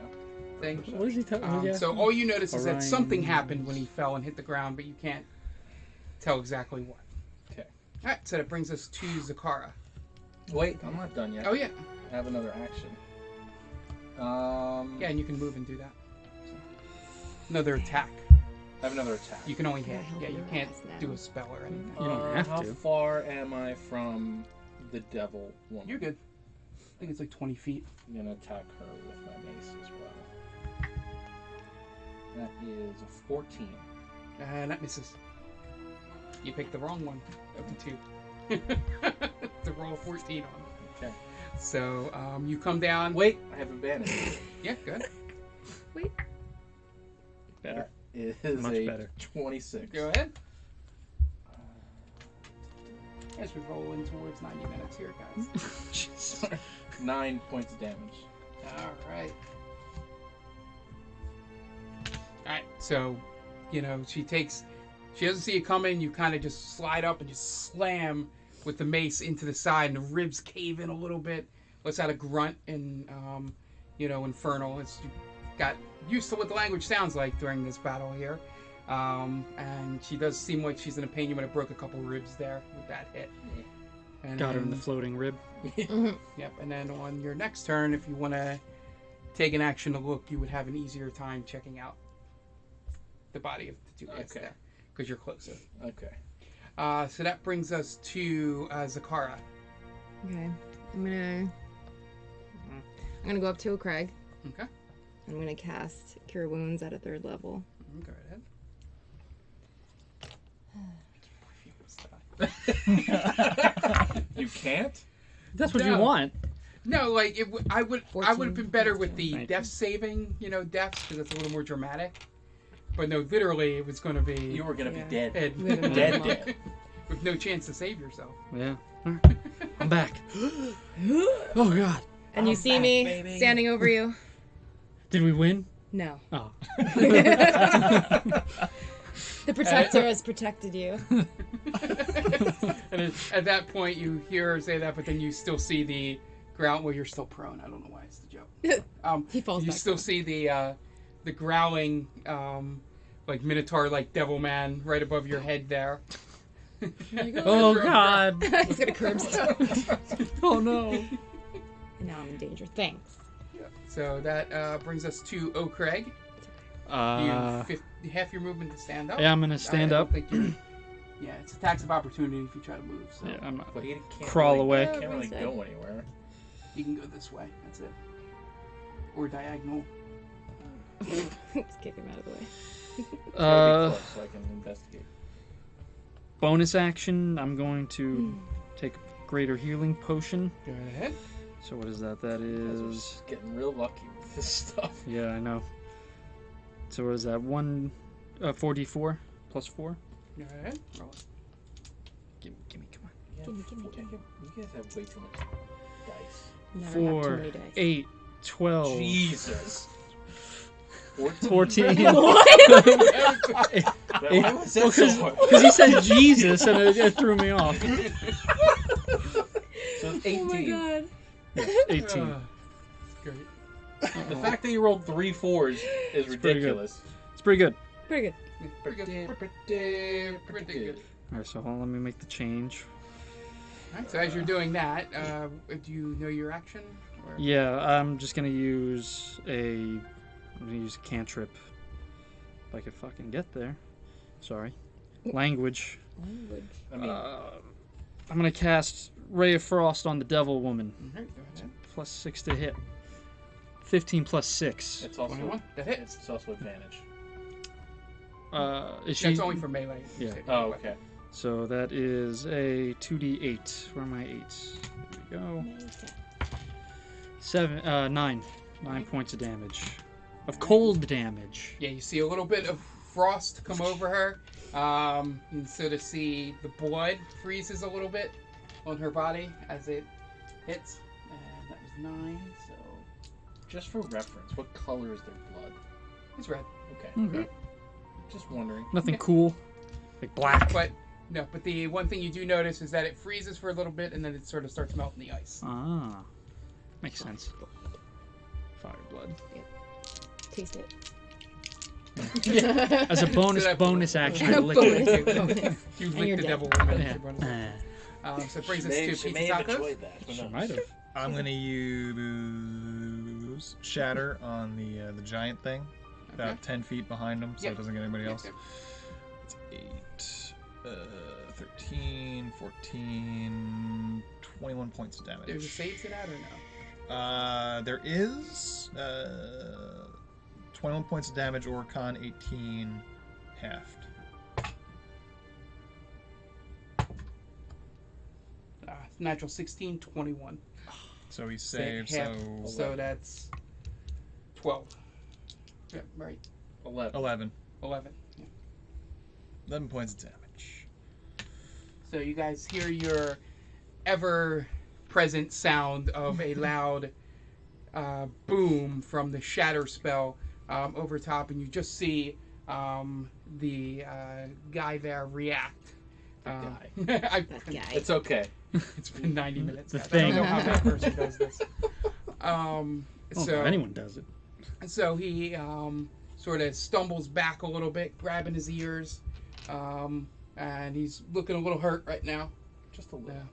thing. What is he talking So all you notice is that Orion. something happened when he fell and hit the ground, but you can't tell exactly what. Okay. All right. So that brings us to Zekarra. Wait, I'm not done yet. Oh yeah. I have another action. Yeah, and you can move and do that. So, another attack. I have another attack. You can only hit. help Yeah, you your can't ass now. do a spell or anything. You don't have how to. far am I from the devil woman? You're good. I think it's like 20 feet. I'm gonna attack her with my mace as well. That is a 14. And that misses. You picked the wrong one of the 2. To roll a 14 on. Okay. So you come down. Wait, I have advantage. Yeah, good. Better. That is Much a better. 26. Go ahead. As we roll in towards 90 minutes here, guys. Jeez. 9 points of damage. All right. All right. So, she doesn't see it coming. You kind of just slide up and just slam with the mace into the side, and the ribs cave in a little bit. Lets out a grunt and, infernal. It's got used to what the language sounds like during this battle here. And she does seem like she's in a pain. You might have broke a couple ribs there with that hit. And Got her in the then- floating rib. Yep, and then on your next turn, if you want to take an action to look, you would have an easier time checking out the body of the 2 guys Okay. there, because you're closer. Okay. So that brings us to Zekarra. Okay. I'm gonna go up to a Craig. Okay. I'm gonna cast Cure Wounds at a 3rd level. Go ahead. You can't? That's what No. you want. No, like I would have 14. been better with the Thank death saving, deaths, because it's a little more dramatic. But no, literally, it was going to be You were gonna be Yeah. dead. dead, Literally. Dead. with no chance to save yourself. Yeah. Alright. I'm back. Oh god. And you I'm see back, me baby. standing over you. Did we win? No. Oh. The protector has protected you. And at that point, you hear her say that, but then you still see the ground. Well, you're still prone. I don't know why it's the joke. He falls You back still down. see the growling, like Minotaur, like Devil Man, right above your head there. Oh god. He's gonna curb stop. Oh no. And now I'm in danger. Thanks. So that brings us to O'Craig. Half your movement to stand up. Yeah, I'm gonna stand I up. don't think you're, yeah, it's a tax of opportunity if you try to move. So Yeah, I'm not. But you can't Crawl really, away. Can't really Yeah, go anywhere. you can go this way. That's it. Or diagonal. Let's kick him out of the way. Gotta be Uh, close so I can investigate. bonus action. I'm going to take a greater healing potion. Go ahead. So what is that? That Guys are is. just getting real lucky with this stuff. Yeah, I know. So what is that? 4d4 plus 4. Go ahead. Roll it. Gimme, come on. Yeah, Gimme. You guys have way too much dice. Never have too 4, many dice. 8, 12, Jesus. 14. What? Why was that so hard? Because he said Jesus and it threw me off. So it's 18. Oh my god. 18. Great. The fact that you rolled 3 4s is pretty good. ridiculous. It's pretty good. Pretty good. Pretty good. Pretty good. Alright, so hold on, let me make the change. Alright, so as you're doing that, do you know your action? Or? Yeah, I'm just gonna use a cantrip. If I could fucking get there. Sorry. Language. Language. I mean, I'm gonna cast Ray of Frost on the Devil Woman. Alright, go ahead. Plus 6 to hit. 15 plus 6. it's also 21. That hits. it's also advantage. Is she? That's only for melee. Yeah. Oh, okay. So that is a 2d8. Where are my 8s? There we go. 9. 9 points of damage. Of cold damage. Yeah, you see a little bit of frost come over her. You sort of see the blood freezes a little bit on her body as it hits. And that was 9, so Just for reference, what color is their blood? it's red. Okay. Okay. Just wondering. Nothing Yeah. cool. Like black. But no, but the one thing you do notice is that it freezes for a little bit and then it sort of starts melting the ice. Ah. Makes sense. Fire blood. Taste it. As a bonus So that- bonus action, I lick it. Bonus. You And lick you're the dead. devil woman. Yeah. So it brings us May- to she Pizza may have Tacos. enjoyed that. Who She knows? might have. I'm gonna use Shatter on the giant thing, about Okay. 10 feet behind him, so Yep. it doesn't get anybody Yep, else. yep. It's 8, 13, 14, 21 points of damage. There's a save to that or no? There is 21 points of damage, or con 18 halved. Natural 16, 21. So he Save saved, half, so so that's 12. Yeah, right. 11. 11. 11. Yeah. 11 points of damage. So you guys hear your ever-present sound of a loud boom from the shatter spell over top, and you just see the guy there react. guy. I've, That guy. It's okay. it's been 90 minutes. The guys. I thing. don't know how that person does this. I don't know So if anyone does it. So he sort of stumbles back a little bit, grabbing his ears, and he's looking a little hurt right now. Just a little.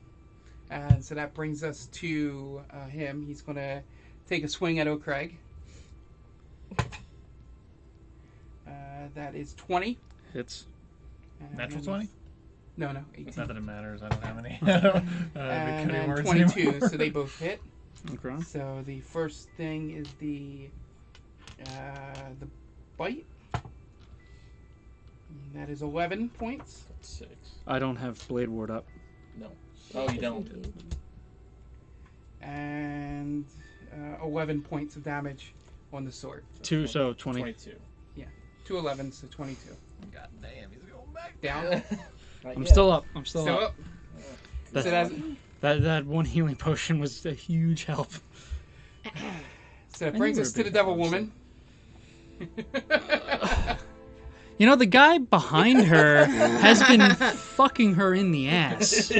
And so that brings us to him. He's going to take a swing at O'Craig. That is 20. Hits. And Natural 20? No, 18. Not that it matters. I don't have any. And cutting then words 22, anymore. so they both hit. Okay. So the first thing is the bite. And that is 11 points. That's 6. I don't have Blade Ward up. No. Oh, you don't. And 11 points of damage on the sword. 2, so 20. 22. 2 11, so 22. God damn, he's going back. Down. I'm still up. I'm still Still up. up. That, So that's, that one healing potion was a huge help. so that brings knew us we to were the being Devil Woman. You know, the guy behind her has been fucking her in the ass.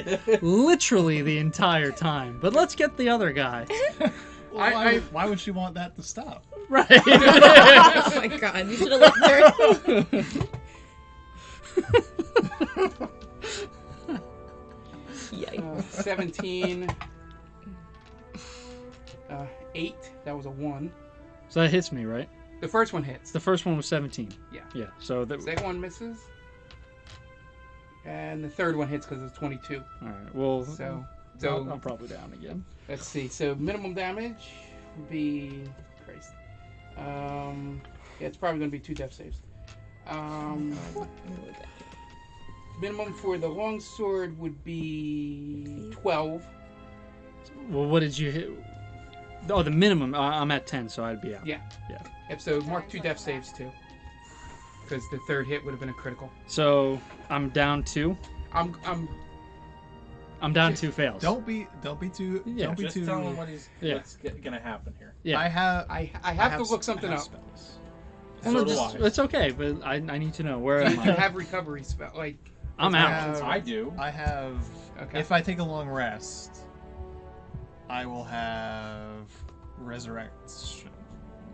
Literally the entire time. But let's get the other guy. Well, why would she want that to stop? Right. Oh my god, you should have left her. Yikes. 17. 8. That was a 1. So that hits me, right? The first one hits. The first one was 17. Yeah. Yeah. So that. Second one misses. And the third one hits because it's 22. All right. Well. So I'm probably down again. let's see. So minimum damage would be Christ. Yeah, it's probably going to be 2 death saves. Minimum for the longsword would be 12. Well, what did you hit? Oh, the minimum. I'm at 10, so I'd be out. Yeah. Yeah. Yep. So mark 2 death saves too, because the third hit would have been a critical. So I'm down 2. I'm I'm down 2 fails. Don't be too. Yeah. Don't be Just too. tell him Yeah. what's gonna happen here. Yeah. I have. I have to look something I have up. spells. Well, So no, do just- I. it's okay, but I need to know where am Do you I? have recovery spell? Like I'm out. I do. I have. Okay. If I take a long rest, I will have resurrection.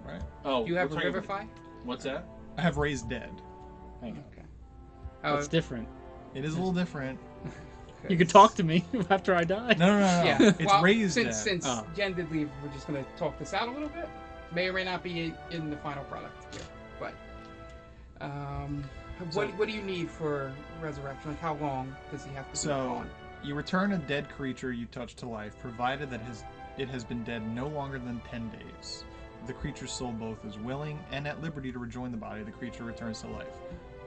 Right. Oh, you have we're talking- revivify. What's that? I have raised dead. Hang on. Okay. That's different. It is a little different. You could talk to me after I die. No. Yeah. It's well, raised since dead. since Oh. Jen did leave, we're just gonna talk this out a little bit. May or may not be in the final product here, but what do you need for resurrection? Like how long does he have to be So, gone? you return a dead creature you touch to life, provided that it has been dead no longer than 10 days. If the creature's soul both is willing and at liberty to rejoin the body, the creature returns to life.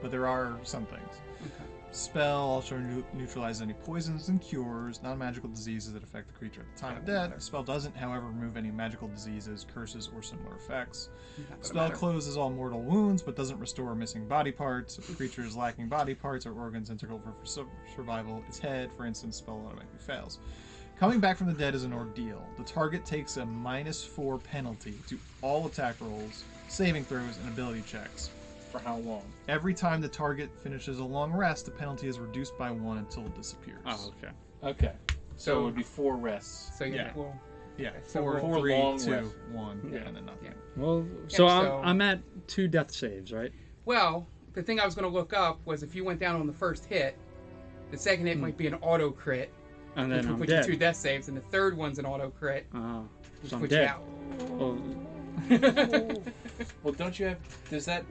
But there are some things. Okay. Spell also neutralizes any poisons and cures non-magical diseases that affect the creature at the time of That would death. matter. Spell doesn't, however, remove any magical diseases, curses, or similar effects. That would Spell matter. closes all mortal wounds, but doesn't restore missing body parts. If the creature is lacking body parts or organs integral for survival, its head, for instance, spell automatically fails. Coming back from the dead is an ordeal. The target takes a -4 penalty to all attack rolls, saving throws, and ability checks. For how long? Every time the target finishes a long rest, the penalty is reduced by 1 until it disappears. Oh, okay. Okay. So So- it would be 4 rests. So Yeah. well, Yeah, So 4, roll 3, long 2, rest. 1, Yeah. and then nothing. Yeah. Well, so so- I'm at 2 death saves, right? well, the thing I was going to look up was if you went down on the first hit, the second hit might be an auto crit, And which then would I'm put dead. you 2 death saves, and the third one's an auto crit, which So I'm puts dead. you out. Well, Well, don't you have? Does that?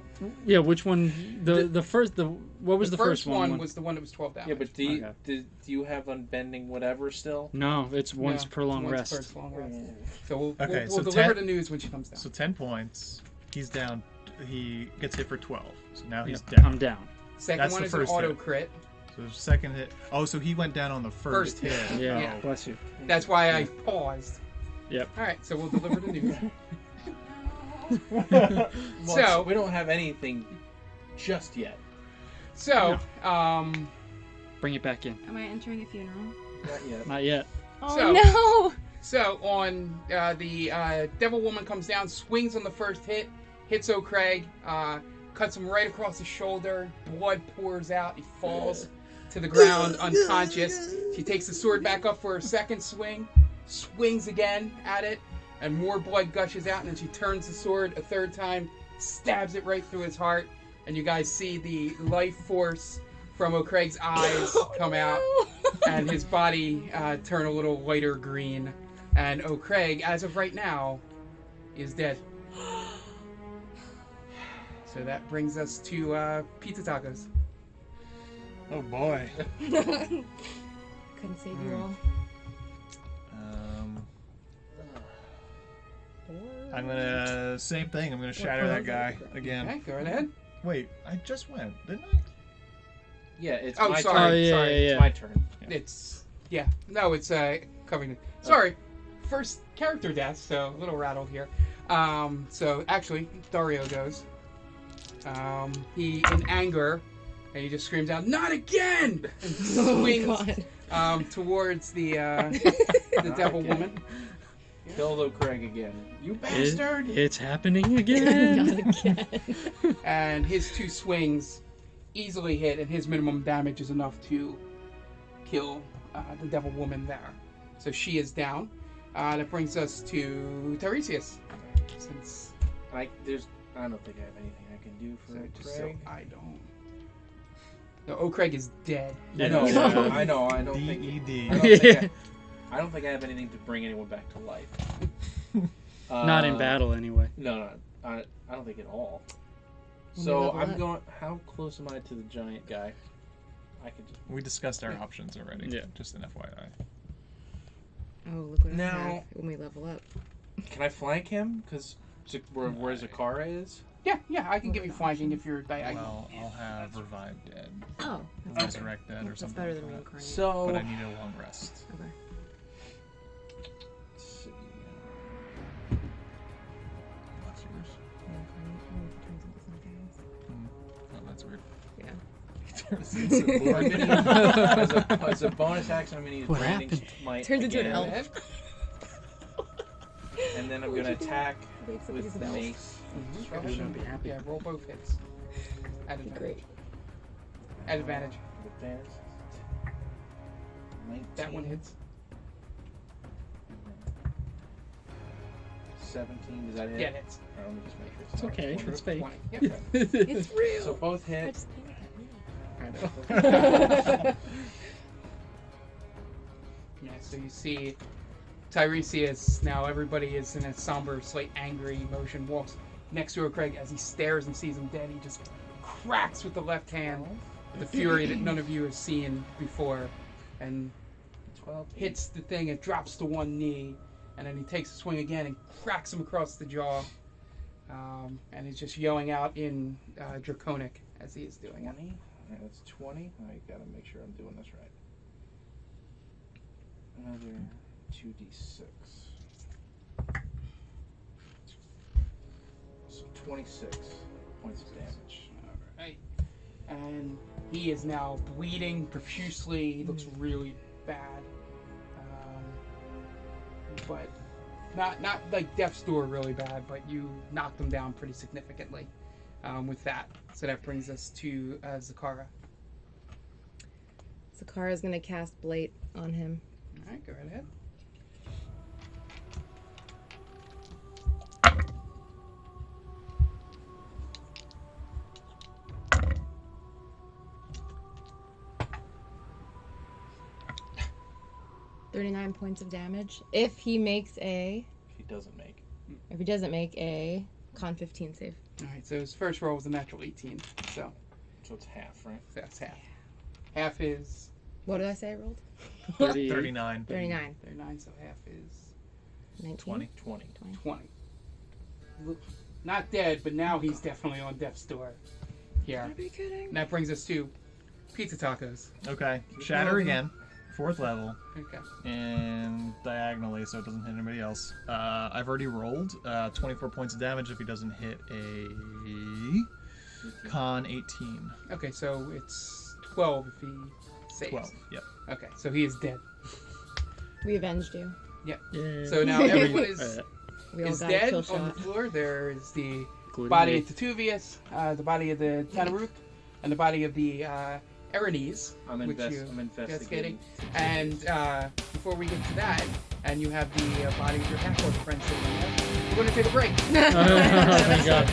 yeah. Which one? The first. What was the first one? one? Was the one that was 12 damage. Yeah, but do you, Okay. do you have unbending whatever still? No, it's once Yeah, per long once rest. per long rest. So we'll Okay, we'll so deliver 10 the news when she comes down. So 10 points. He's down. He gets hit for 12. So now he's Yep, down. I'm down. Second that's one the is an first auto hit. crit. So the second hit. Oh, so he went down on the first hit. Yeah. Yeah. Bless you. That's why I paused. Yep. All right, so we'll deliver the news. Well, So- we don't have anything just yet. So, Bring it back in. Am I entering a funeral? Not yet. Not yet. Oh So- no! So on the Devil Woman comes down, swings on the first hit, hits O'Craig, cuts him right across the shoulder. Blood pours out. He falls to the ground unconscious. She takes the sword back up for her second swing, swings again at it, and more blood gushes out. And then she turns the sword a third time, stabs it right through his heart, and you guys see the life force from O'Craig's eyes come out, and his body turn a little lighter green. And O'Craig, as of right now, is dead. So that brings us to Pizzatacos. Oh boy. Couldn't save you all. I'm gonna same thing. I'm gonna shatter that guy again. Okay, go right ahead. Wait, I just went, didn't I? Yeah, it's Oh, my sorry. Oh, turn. yeah, sorry, yeah, yeah. It's my turn. It's no, it's covering. Sorry, first character death, so a little rattled here. So actually, Dario goes. He, in anger, and he just screams out, "Not again!" and Oh, swings God. towards the devil woman. Kill Craig again. You bastard! It's happening again. Not again. And his 2 swings easily hit, and his minimum damage is enough to kill the devil woman there. So she is down. That brings us to Tiresias. Since I don't think I have anything I can do for just so Craig. I don't. No, Craig is dead. I know. Yeah. I know. I don't think. DED. I don't think I have anything to bring anyone back to life. Not in battle, anyway. No. I don't think at all. Let me So level I'm up. going. How close am I to the giant guy? I could just. We discussed our options already. Yeah. Just an FYI. Oh, look what I Now- have when we level up. Can I flank him? Because where Zekarra is. Yeah, I can give you flanking if you're. Well, I'll have revive dead, Oh, resurrect dead, or that's something. better like than that. reincarnate. So. But I need a long rest. Okay. Let's see. That's yours. Oh, that's weird. Yeah. As a bonus action, I'm going to use What branding happened? might Turns into an again, elf. and then I'm What'd going to you do? attack Wakes up with as the an elf. mace. Mhm. I wouldn't be happy. Yeah, roll both hits. At Be advantage. great. At advantage. Advantage. 19, That one hits. 17. Does that hit? Yeah, it hits. Let me just make sure It's okay. True. It's fake. 20. Yep. It's real. So both I hit. just painted Yeah, so you see Tiresias, now everybody is in a somber, slight angry motion, walks next to Craig as he stares and sees him dead. He just cracks with the left hand, the fury that none of you have seen before, and 12. hits the thing. It drops to one knee, and then he takes a swing again and cracks him across the jaw, and he's just yelling out in Draconic as he is doing it. 20. Alright, that's 20. I gotta make sure I'm doing this right. Another 2d6. So 26 points of damage. Alright. And he is now bleeding profusely. He looks really bad. But not like death's door really bad, but you knocked him down pretty significantly with that. So that brings us to Zekarra. Zekarra's gonna cast Blight on him. Alright, go right ahead. $39 points of damage. If he makes a, He doesn't make. if he doesn't make a con 15 save. Alright, so his first roll was a natural 18. So So it's half, right? that's half. Half is What did I say I rolled? 39. 39. 39, so half is 19. 20. 20. 20. Not dead, but now he's definitely on death's door. Here. Are you kidding? And that brings us to Pizzatacos. Okay. Shatter again. 4th level. Okay. And diagonally, so it doesn't hit anybody else. I've already rolled 24 points of damage if he doesn't hit a con 18. Okay, so it's 12 if he saves. 12. Yep. Okay, so he is dead. We avenged you. Yeah. So now everyone is We all is got a dead kill on shot. the floor. There is the including body me. of Tituvius, the body of the Tanaruth, and the body of the Erinese, I'm which you investigating. investigating. And before we get to that, and you have the body of your half-orc friend sitting there, we're going to take a break. Oh my god.